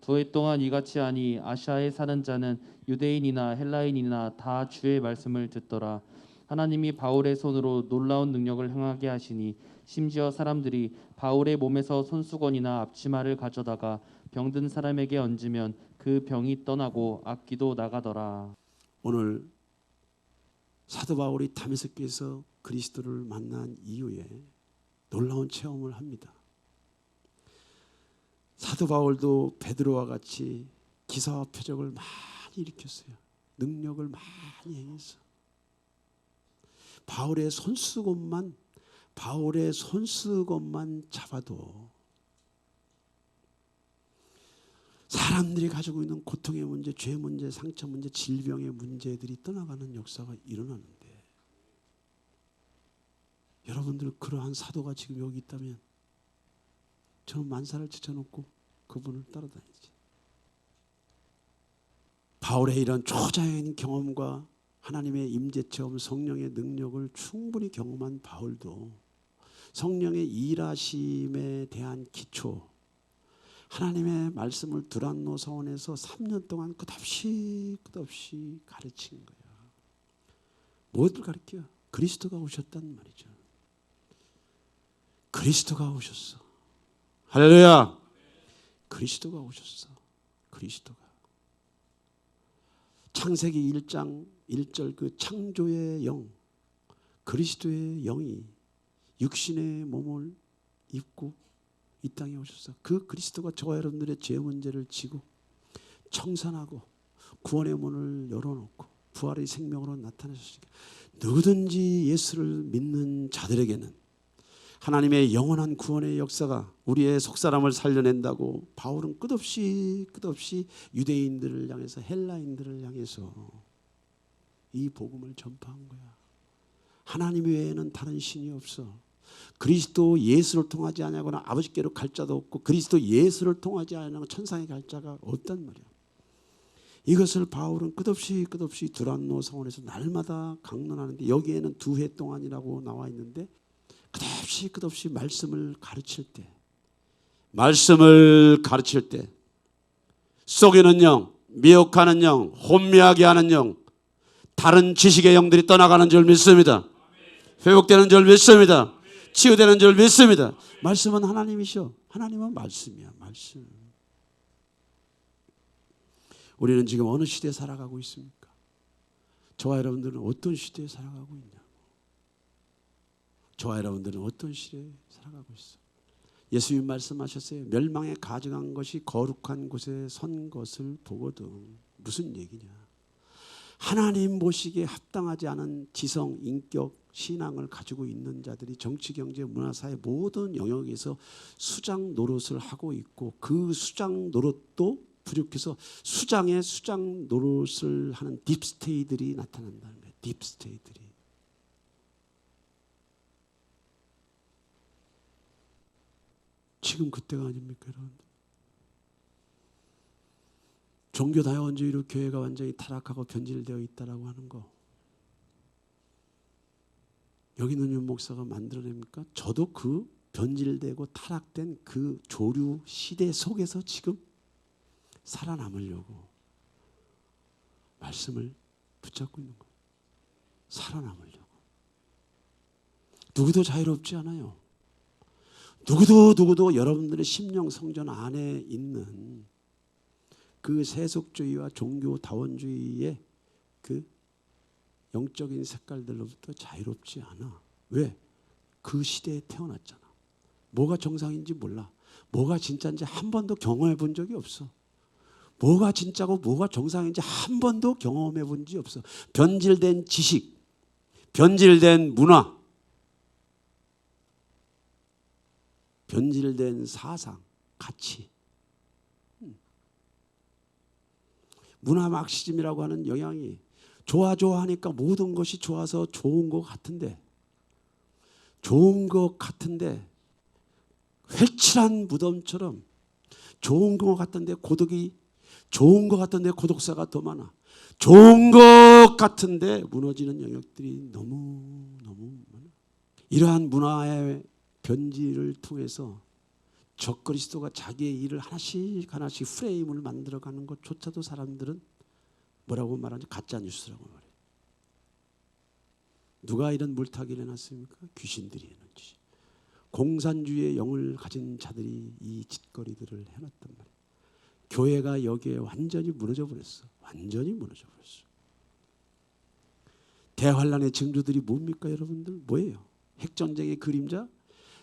2해 동안 이같이 하니 아시아에 사는 자는 유대인이나 헬라인이나 다 주의 말씀을 듣더라. 하나님이 바울의 손으로 놀라운 능력을 행하게 하시니 심지어 사람들이 바울의 몸에서 손수건이나 앞치마를 가져다가 병든 사람에게 얹으면 그 병이 떠나고 악귀도 나가더라.
오늘 사도 바울이 다메섹에서 그리스도를 만난 이후에 놀라운 체험을 합니다. 사도 바울도 베드로와 같이 기사와 표적을 많이 일으켰어요. 능력을 많이 행했어. 바울의 손수건만 잡아도 사람들이 가지고 있는 고통의 문제, 죄 문제, 상처 문제, 질병의 문제들이 떠나가는 역사가 일어나는데 여러분들 그러한 사도가 지금 여기 있다면 저는 만사를 제쳐놓고 그분을 따라다니지. 바울의 이런 초자연인 경험과 하나님의 임재 체험, 성령의 능력을 충분히 경험한 바울도 성령의 일하심에 대한 기초, 하나님의 말씀을 두란노 서원에서 3년 동안 끝없이 가르친 거야. 무엇을 가르쳐요? 그리스도가 오셨단 말이죠. 그리스도가 오셨어. 할렐루야. 그리스도가 오셨어. 그리스도가. 창세기 1장 1절 그 창조의 영, 그리스도의 영이 육신의 몸을 입고 이 땅에 오셨어. 그 그리스도가 저와 여러분들의 죄 문제를 지고 청산하고 구원의 문을 열어놓고 부활의 생명으로 나타나셨으니까 누구든지 예수를 믿는 자들에게는 하나님의 영원한 구원의 역사가 우리의 속사람을 살려낸다고 바울은 끝없이 유대인들을 향해서 헬라인들을 향해서 이 복음을 전파한 거야. 하나님 외에는 다른 신이 없어. 그리스도 예수를 통하지 않냐거나 아버지께로 갈 자도 없고 그리스도 예수를 통하지 않냐고 천상에 갈 자가 없단 말이야. 이것을 바울은 끝없이 두란노 서원에서 날마다 강론하는데 여기에는 2해 동안이라고 나와 있는데 끝없이 말씀을 가르칠 때 속이는 영, 미혹하는 영, 혼미하게 하는 영, 다른 지식의 영들이 떠나가는 줄 믿습니다. 회복되는 줄 믿습니다. 치유되는 줄 믿습니다. 말씀은 하나님이셔. 하나님은 말씀이야. 말씀. 우리는 지금 어느 시대에 살아가고 있습니까? 저와 여러분들은 어떤 시대에 살아가고 있냐? 저와 여러분들은 어떤 시대에 살아가고 있어? 예수님 말씀하셨어요. 멸망에 가증한 것이 거룩한 곳에 선 것을 보거든. 무슨 얘기냐? 하나님 보시기에 합당하지 않은 지성, 인격, 신앙을 가지고 있는 자들이 정치, 경제, 문화, 사회 모든 영역에서 수장 노릇을 하고 있고 그 수장 노릇도 부족해서 수장 노릇을 하는 딥스테이들이 나타난다는 거예요. 딥스테이들이. 지금 그때가 아닙니까, 여러분? 종교 다원주의로 교회가 완전히 타락하고 변질되어 있다라고 하는 거. 여기 있는 윤 목사가 만들어냅니까? 저도 그 변질되고 타락된 그 조류 시대 속에서 지금 살아남으려고 말씀을 붙잡고 있는 거예요. 살아남으려고. 누구도 자유롭지 않아요. 누구도 여러분들의 심령 성전 안에 있는 그 세속주의와 종교다원주의의 그 영적인 색깔들로부터 자유롭지 않아. 왜? 그 시대에 태어났잖아. 뭐가 정상인지 몰라. 뭐가 진짜인지 한 번도 경험해 본 적이 없어. 뭐가 진짜고 뭐가 정상인지 한 번도 경험해 본 적이 없어. 변질된 지식, 변질된 문화, 변질된 사상, 가치. 문화 막시즘이라고 하는 영향이 좋아하니까 모든 것이 좋아서 좋은 것 같은데 회칠한 무덤처럼 좋은 것 같은데 좋은 것 같은데 고독사가 더 많아. 좋은 것 같은데 무너지는 영역들이 너무 많아. 이러한 문화의 변질을 통해서 적그리스도가 자기의 일을 하나씩 프레임을 만들어가는 것조차도 사람들은 뭐라고 말하는지 가짜 뉴스라고 말해요. 누가 이런 물타기를 해놨습니까? 귀신들이 해놨지. 공산주의의 영을 가진 자들이 이 짓거리들을 해놨단 말이에요. 교회가 여기에 완전히 무너져 버렸어. 완전히 무너져 버렸어. 대환란의 징조들이 뭡니까 여러분들? 뭐예요? 핵전쟁의 그림자?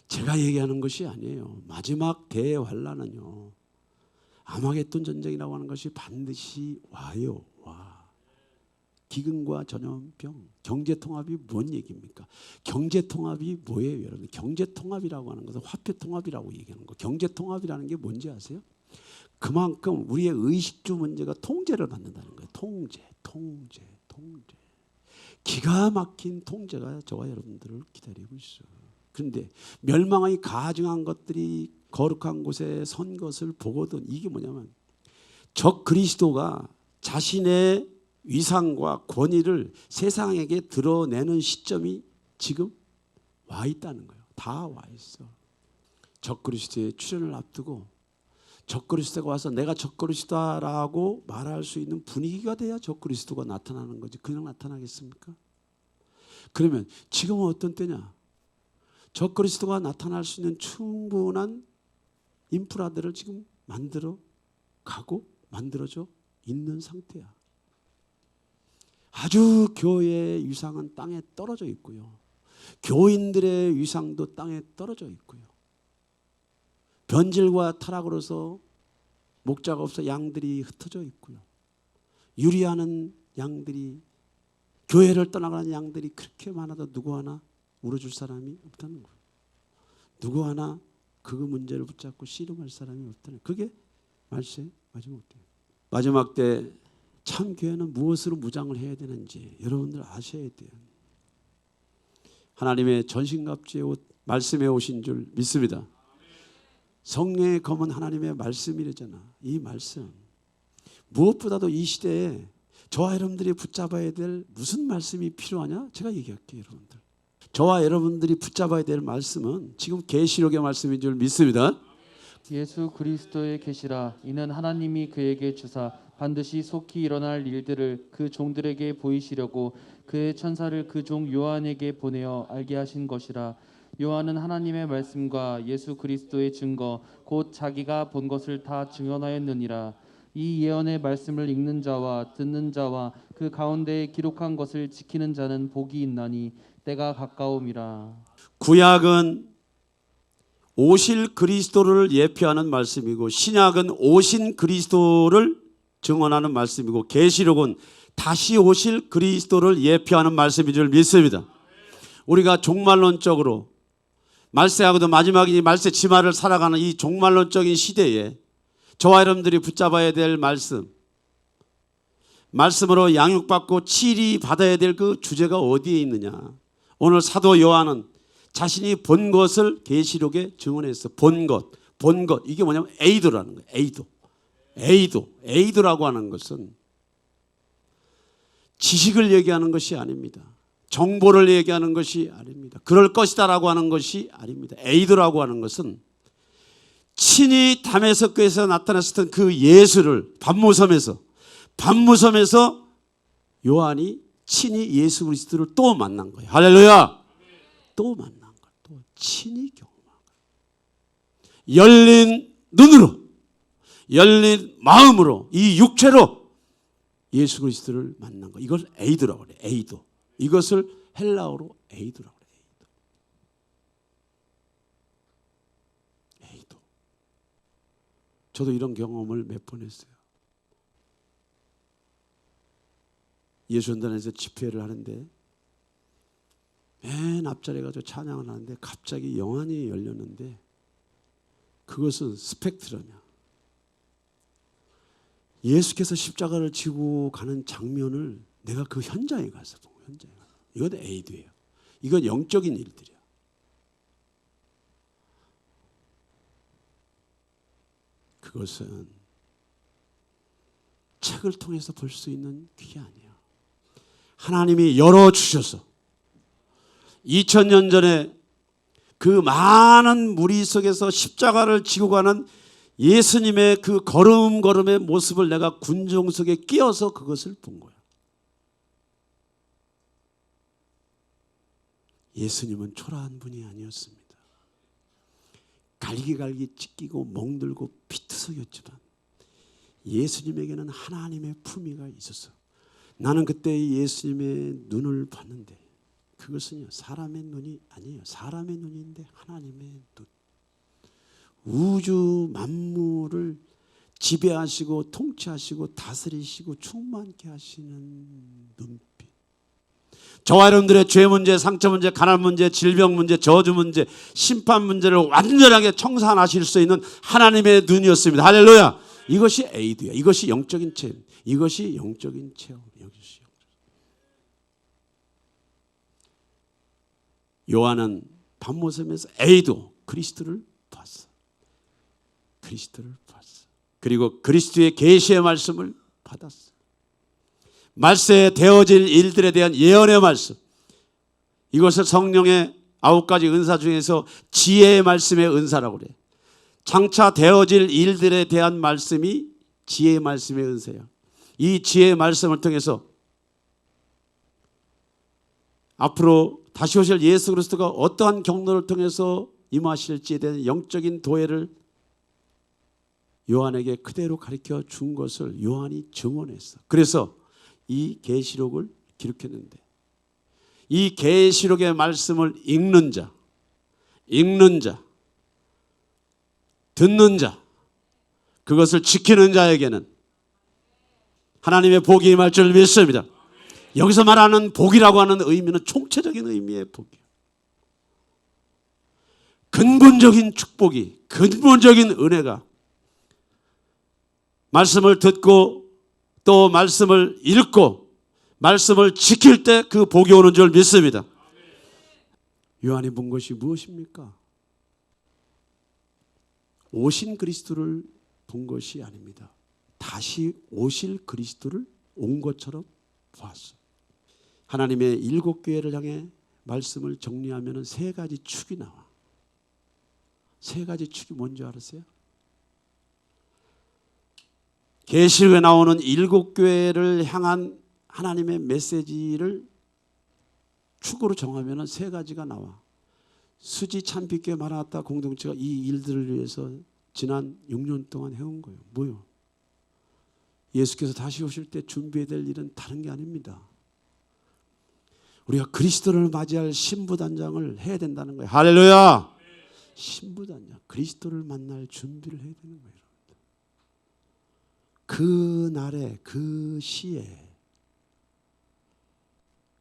제가 얘기하는 것이 아니에요. 마지막 대환란은요, 아마겟돈 전쟁이라고 하는 것이 반드시 와요. 와. 기근과 전염병, 경제통합이 뭔 얘기입니까? 경제통합이 뭐예요 여러분? 경제통합이라고 하는 것은 화폐통합이라고 얘기하는 거. 경제통합이라는 게 뭔지 아세요? 그만큼 우리의 의식주 문제가 통제를 받는다는 거예요. 통제. 기가 막힌 통제가 저와 여러분들을 기다리고 있어요. 그런데 멸망이 가증한 것들이 거룩한 곳에 선 것을 보거든 이게 뭐냐면 적 그리스도가 자신의 위상과 권위를 세상에게 드러내는 시점이 지금 와 있다는 거예요. 다 와 있어. 적 그리스도의 출현을 앞두고 적 그리스도가 와서 내가 적 그리스도다라고 말할 수 있는 분위기가 돼야 적 그리스도가 나타나는 거지. 그냥 나타나겠습니까? 그러면 지금은 어떤 때냐? 적 그리스도가 나타날 수 있는 충분한 인프라들을 지금 만들어져 있는 상태야. 아주 교회의 위상은 땅에 떨어져 있고요. 교인들의 위상도 땅에 떨어져 있고요. 변질과 타락으로서 목자가 없어 양들이 흩어져 있고요. 유리하는 양들이, 교회를 떠나가는 양들이 그렇게 많아도 누구 하나 울어줄 사람이 없다는 거예요. 누구 하나 그 문제를 붙잡고 씨름할 사람이 없다는 거예요. 그게 말세의 마지막 때. 마지막 때 참 교회는 무엇으로 무장을 해야 되는지 여러분들 아셔야 돼요. 하나님의 전신갑주의 옷, 말씀에 오신 줄 믿습니다. 성령의 검은 하나님의 말씀이래잖아. 이 말씀. 무엇보다도 이 시대에 저와 여러분들이 붙잡아야 될 무슨 말씀이 필요하냐? 제가 얘기할게요, 여러분들. 저와 여러분들이 붙잡아야 될 말씀은 지금 계시록의 말씀인 줄 믿습니다.
예수 그리스도의 계시라. 이는 하나님이 그에게 주사 반드시 속히 일어날 일들을 그 종들에게 보이시려고 그의 천사를 그 종 요한에게 보내어 알게 하신 것이라. 요한은 하나님의 말씀과 예수 그리스도의 증거 곧 자기가 본 것을 다 증언하였느니라. 이 예언의 말씀을 읽는 자와 듣는 자와 그 가운데에 기록한 것을 지키는 자는 복이 있나니 때가 가까움이라.
구약은 오실 그리스도를 예표하는 말씀이고 신약은 오신 그리스도를 증언하는 말씀이고 계시록은 다시 오실 그리스도를 예표하는 말씀인 줄 믿습니다. 우리가 종말론적으로 말세하고도 마지막이니 말세 치마를 살아가는 이 종말론적인 시대에 저와 여러분들이 붙잡아야 될 말씀으로 양육받고 치리받아야 될 그 주제가 어디에 있느냐. 오늘 사도 요한은 자신이 본 것을 계시록에 증언했어. 본 것. 이게 뭐냐면 에이도라는 거예요. 에이도라고 하는 것은 지식을 얘기하는 것이 아닙니다. 정보를 얘기하는 것이 아닙니다. 그럴 것이다라고 하는 것이 아닙니다. 에이도라고 하는 것은 친히 다메섹에서 나타났었던 그 예수를 밤무섬에서 요한이 친히 예수 그리스도를 또 만난 거예요. 할렐루야. 또 만나. 친히 경험한 거예요. 열린 눈으로, 열린 마음으로, 이 육체로 예수 그리스도를 만난 거. 이걸 에이도라고 그래요. 에이도. 이것을 헬라어로 에이도라고 그래요. 에이도. 저도 이런 경험을 몇 번 했어요. 예수전단에서 집회를 하는데 맨 앞자리에 가서 찬양을 하는데 갑자기 영안이 열렸는데 그것은 스펙트럼이야. 예수께서 십자가를 지고 가는 장면을 내가 그 현장에 가서 본 거예요. 현장에 가서. 이건 에이드예요. 이건 영적인 일들이야. 그것은 책을 통해서 볼 수 있는 그게 아니야. 하나님이 열어주셔서 2000년 전에 그 많은 무리 속에서 십자가를 지고 가는 예수님의 그 걸음걸음의 모습을 내가 군중 속에 끼어서 그것을 본 거야. 예수님은 초라한 분이 아니었습니다. 갈기갈기 찢기고 멍들고 피투성이었지만 예수님에게는 하나님의 품위가 있었어. 나는 그때 예수님의 눈을 봤는데 그것은요 사람의 눈이 아니에요. 사람의 눈인데 하나님의 눈. 우주 만물을 지배하시고 통치하시고 다스리시고 충만케 하시는 눈빛. 저와 여러분들의 죄 문제, 상처 문제, 가난 문제, 질병 문제, 저주 문제, 심판 문제를 완전하게 청산하실 수 있는 하나님의 눈이었습니다. 할렐루야. 이것이 에이드야. 이것이 영적인 체험. 이것이 영적인 체험. 요한은 밤모섬에서 에이도 그리스도를 봤어. 그리스도를 봤어. 그리고 그리스도의 계시의 말씀을 받았어. 말세에 되어질 일들에 대한 예언의 말씀. 이것을 성령의 9가지 은사 중에서 지혜의 말씀의 은사라고 그래. 장차 되어질 일들에 대한 말씀이 지혜의 말씀의 은사야. 이 지혜의 말씀을 통해서 앞으로 다시 오실 예수 그리스도가 어떠한 경로를 통해서 임하실지에 대한 영적인 도해를 요한에게 그대로 가르쳐 준 것을 요한이 증언했어. 그래서 이 계시록을 기록했는데 이 계시록의 말씀을 읽는 자, 듣는 자, 그것을 지키는 자에게는 하나님의 복이 임할 줄 믿습니다. 여기서 말하는 복이라고 하는 의미는 총체적인 의미의 복이에요. 근본적인 축복이, 근본적인 은혜가 말씀을 듣고 또 말씀을 읽고 말씀을 지킬 때 그 복이 오는 줄 믿습니다. 요한이 본 것이 무엇입니까? 오신 그리스도를 본 것이 아닙니다. 다시 오실 그리스도를 온 것처럼 보았어. 하나님의 7교회를 향해 말씀을 정리하면 3가지 축이 나와. 3가지 축이 뭔지 알았어요? 계시록에 나오는 7교회를 향한 하나님의 메시지를 축으로 정하면 3가지가 나와. 수지 참빛교회 마라나타 공동체가 이 일들을 위해서 지난 6년 동안 해온 거예요. 뭐요? 예수께서 다시 오실 때 준비해야 될 일은 다른 게 아닙니다. 우리가 그리스도를 맞이할 신부단장을 해야 된다는 거예요. 할렐루야. 신부단장, 그리스도를 만날 준비를 해야 되는 거예요. 그 날에 그 시에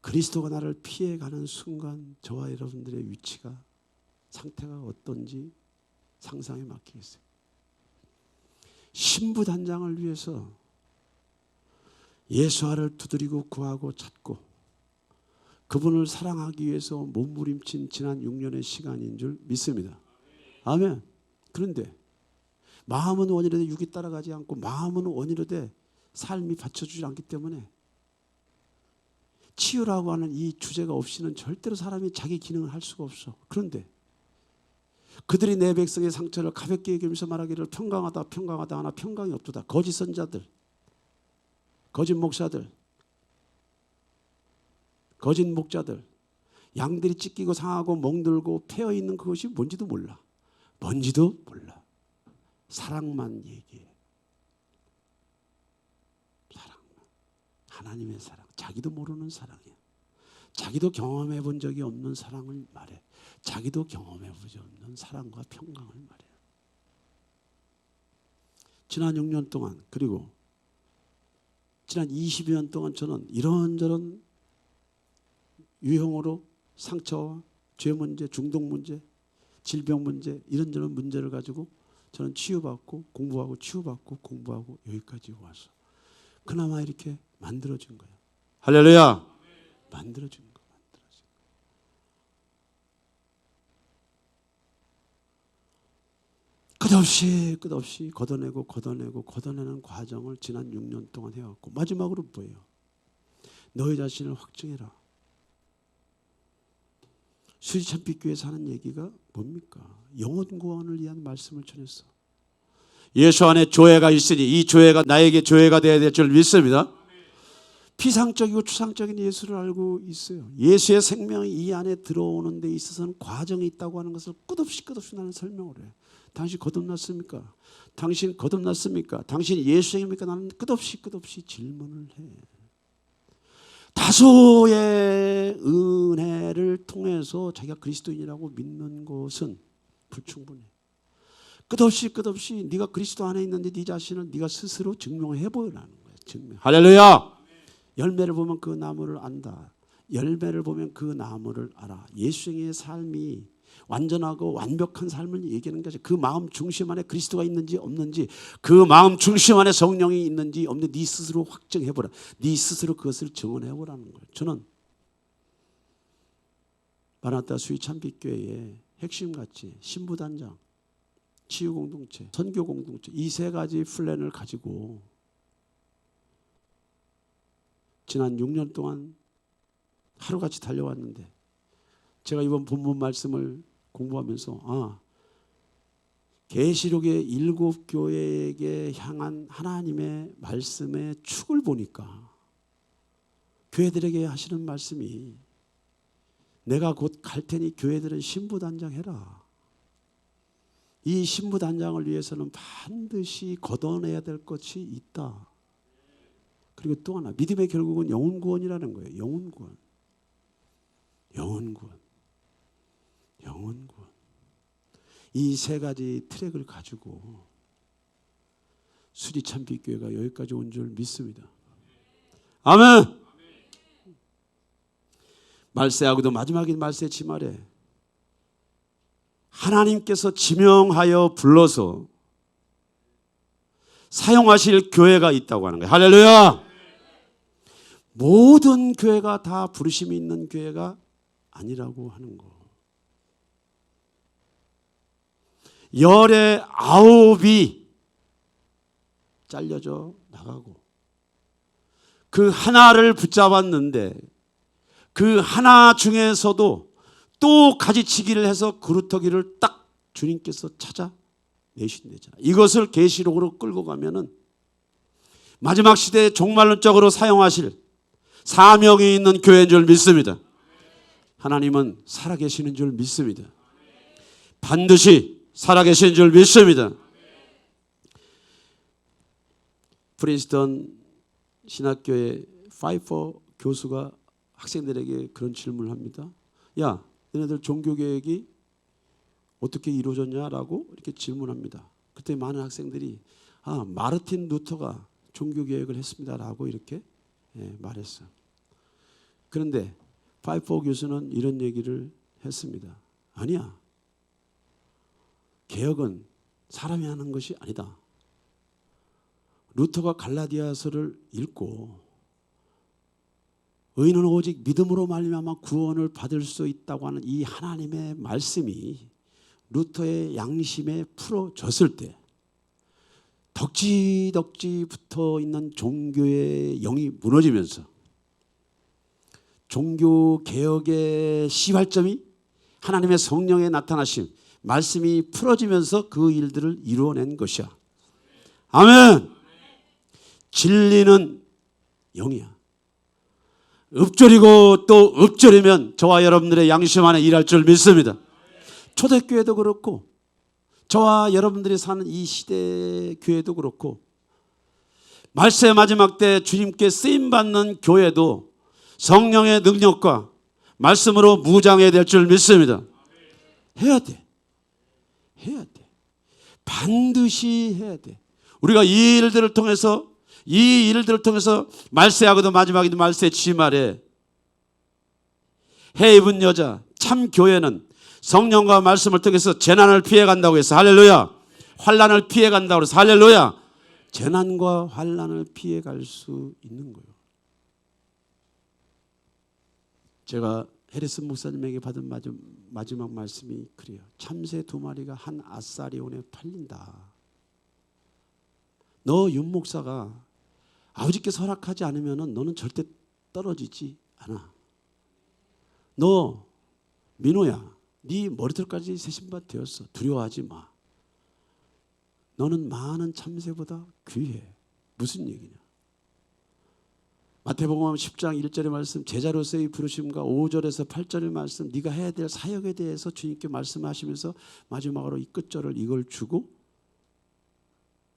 그리스도가 나를 피해가는 순간 저와 여러분들의 위치가 상태가 어떤지 상상에 맡기겠어요. 신부단장을 위해서 예수와를 두드리고 구하고 찾고 그분을 사랑하기 위해서 몸부림친 지난 6년의 시간인 줄 믿습니다. 아멘. 그런데 마음은 원이로되 육이 따라가지 않고 마음은 원이로되 삶이 받쳐주지 않기 때문에 치유라고 하는 이 주제가 없이는 절대로 사람이 자기 기능을 할 수가 없어. 그런데 그들이 내 백성의 상처를 가볍게 여기면서 말하기를 평강하다 하나 평강이 없도다. 거짓 선자들, 거짓 목사들, 거짓 목자들, 양들이 찢기고 상하고 멍들고 패어 있는 그것이 뭔지도 몰라. 뭔지도 몰라. 사랑만 얘기해. 사랑만. 하나님의 사랑. 자기도 모르는 사랑이야. 자기도 경험해 본 적이 없는 사랑을 말해. 자기도 경험해 보지 없는 사랑과 평강을 말해. 지난 6년 동안 그리고 지난 20여 년 동안 저는 이런저런 유형으로 상처와 죄 문제, 중독 문제, 질병 문제 이런저런 문제를 가지고 저는 치유받고 공부하고 치유받고 공부하고 여기까지 와서 그나마 이렇게 만들어진 거예요. 할렐루야. 만들어진 거. 끝없이 걷어내는 과정을 지난 6년 동안 해왔고 마지막으로 뭐예요? 너희 자신을 확증해라. 수지참빛교회에서 하는 얘기가 뭡니까? 영혼 구원을 위한 말씀을 전했어. 예수 안에 조회가 있으니 이 조회가 나에게 조회가 되어야 될 줄 믿습니다. 피상적이고 추상적인 예수를 알고 있어요. 예수의 생명이 이 안에 들어오는 데 있어서는 과정이 있다고 하는 것을 끝없이 나는 설명을 해. 당신 거듭났습니까? 당신 거듭났습니까? 당신 예수입니까? 나는 끝없이 질문을 해. 다소의 은혜를 통해서 자기가 그리스도인이라고 믿는 것은 불충분해. 끝없이 네가 그리스도 안에 있는데 네 자신을 네가 스스로 증명해 보여라는 거야. 증명. 할렐루야. 열매를 보면 그 나무를 안다. 열매를 보면 그 나무를 알아. 예수의 삶이 완전하고 완벽한 삶을 얘기하는 것이 그 마음 중심 안에 그리스도가 있는지 없는지 그 마음 중심 안에 성령이 있는지 없는지 네 스스로 확증해보라. 네 스스로 그것을 증언해보라는 거예요. 저는 마라나타 수지참빛교회의 핵심같이 신부단장, 치유공동체, 선교공동체 이 세 가지 플랜을 가지고 지난 6년 동안 하루같이 달려왔는데 제가 이번 본문 말씀을 공부하면서 계시록의 7교회에게 향한 하나님의 말씀의 축을 보니까 교회들에게 하시는 말씀이 내가 곧 갈 테니 교회들은 신부단장 해라. 이 신부단장을 위해서는 반드시 걷어내야 될 것이 있다. 그리고 또 하나 믿음의 결국은 영혼구원이라는 거예요. 영혼구원. 이 세 가지 트랙을 가지고 수지참빛교회가 여기까지 온 줄 믿습니다. 아멘. 말세하고도 마지막인 말세 지말에 하나님께서 지명하여 불러서 사용하실 교회가 있다고 하는 거예요. 할렐루야. 모든 교회가 다 부르심이 있는 교회가 아니라고 하는 거. 19이 잘려져 나가고 그 하나를 붙잡았는데 그 하나 중에서도 또 가지치기를 해서 그루터기를 딱 주님께서 찾아내신대잖아. 이것을 계시록으로 끌고 가면은 마지막 시대에 종말론적으로 사용하실 사명이 있는 교회인 줄 믿습니다. 하나님은 살아계시는 줄 믿습니다. 반드시 살아계신 줄 믿습니다. 프린스턴 신학교의 파이퍼 교수가 학생들에게 그런 질문을 합니다. 야, 너네들 종교개혁이 어떻게 이루어졌냐라고 이렇게 질문합니다. 그때 많은 학생들이 마르틴 루터가 종교개혁을 했습니다라고 이렇게 말했어요. 그런데 파이퍼 교수는 이런 얘기를 했습니다. 아니야. 개혁은 사람이 하는 것이 아니다. 루터가 갈라디아서를 읽고 의인은 오직 믿음으로 말미암아 구원을 받을 수 있다고 하는 이 하나님의 말씀이 루터의 양심에 풀어졌을 때 덕지덕지 붙어 있는 종교의 영이 무너지면서 종교 개혁의 시발점이 하나님의 성령의 나타나심 말씀이 풀어지면서 그 일들을 이루어낸 것이야. 아멘. 진리는 영이야. 읊조리고 또 읊조리면 저와 여러분들의 양심 안에 일할 줄 믿습니다. 초대교회도 그렇고 저와 여러분들이 사는 이 시대 교회도 그렇고 말세의 마지막 때 주님께 쓰임받는 교회도 성령의 능력과 말씀으로 무장해야 될 줄 믿습니다. 해야 돼. 해야 돼. 반드시 해야 돼. 우리가 이 일들을 통해서 말세하고도 마지막에도 말세 지말에 해 입은 여자 참 교회는 성령과 말씀을 통해서 재난을 피해간다고 해서 할렐루야. 환난을 피해간다고 해서 할렐루야. 재난과 환난을 피해갈 수 있는 거예요. 제가 해리슨 목사님에게 받은 마지막 말씀이 그래요. 참새 2마리가 한 아사리온에 팔린다. 너 윤 목사가 아버지께서 허락하지 않으면 너는 절대 떨어지지 않아. 너 민호야, 네 머리털까지 새신밭 되었어. 두려워하지 마. 너는 많은 참새보다 귀해. 무슨 얘기냐? 마태복음 10장 1절의 말씀, 제자로서의 부르심과 5절에서 8절의 말씀, 네가 해야 될 사역에 대해서 주님께 말씀하시면서 마지막으로 이 끝절을 이걸 주고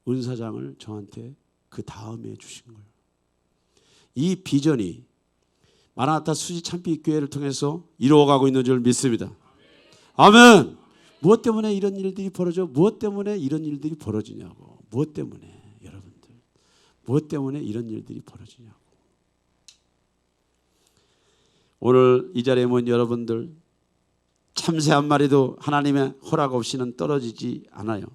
은사장을 저한테 그 다음에 주신 거예요. 이 비전이 마라나타 수지 참빛 교회를 통해서 이루어가고 있는 줄 믿습니다. 아멘. 무엇 때문에 이런 일들이 벌어져? 무엇 때문에 이런 일들이 벌어지냐고. 무엇 때문에 여러분들? 무엇 때문에 이런 일들이 벌어지냐고. 오늘 이 자리에 모인 여러분들 참새 한 마리도 하나님의 허락 없이는 떨어지지 않아요.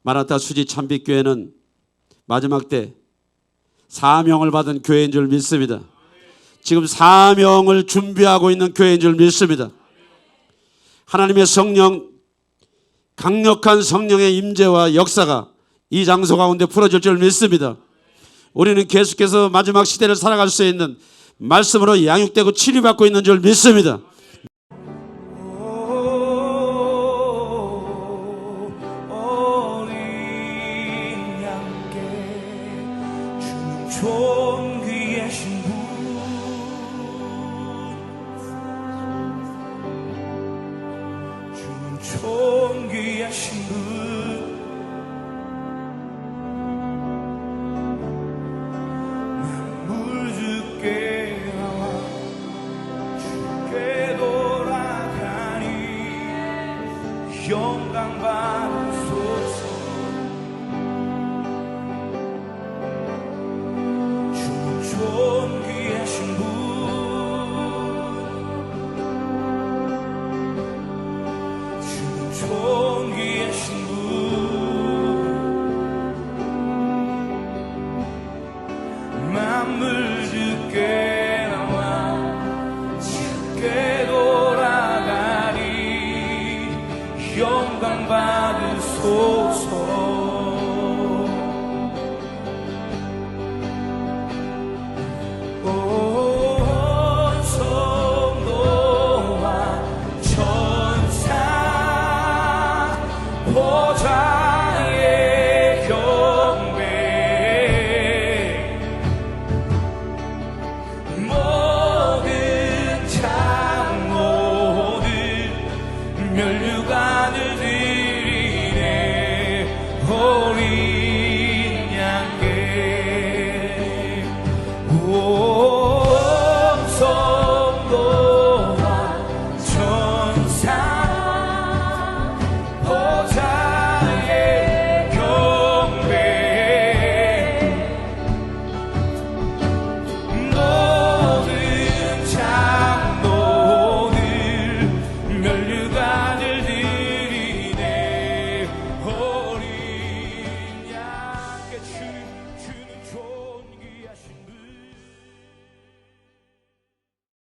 마라나타 수지 참빛 교회는 마지막 때 사명을 받은 교회인 줄 믿습니다. 지금 사명을 준비하고 있는 교회인 줄 믿습니다. 하나님의 성령, 강력한 성령의 임재와 역사가 이 장소 가운데 풀어질 줄 믿습니다. 우리는 계속해서 마지막 시대를 살아갈 수 있는 말씀으로 양육되고 치료받고 있는 줄 믿습니다.
존귀하신 분 만물 주께 나와 주께 돌아가니 영광 받으소서. 주 존귀하신 분 존귀하신 분 만물 주께 나와 주께 돌아가니 영광 받으소서.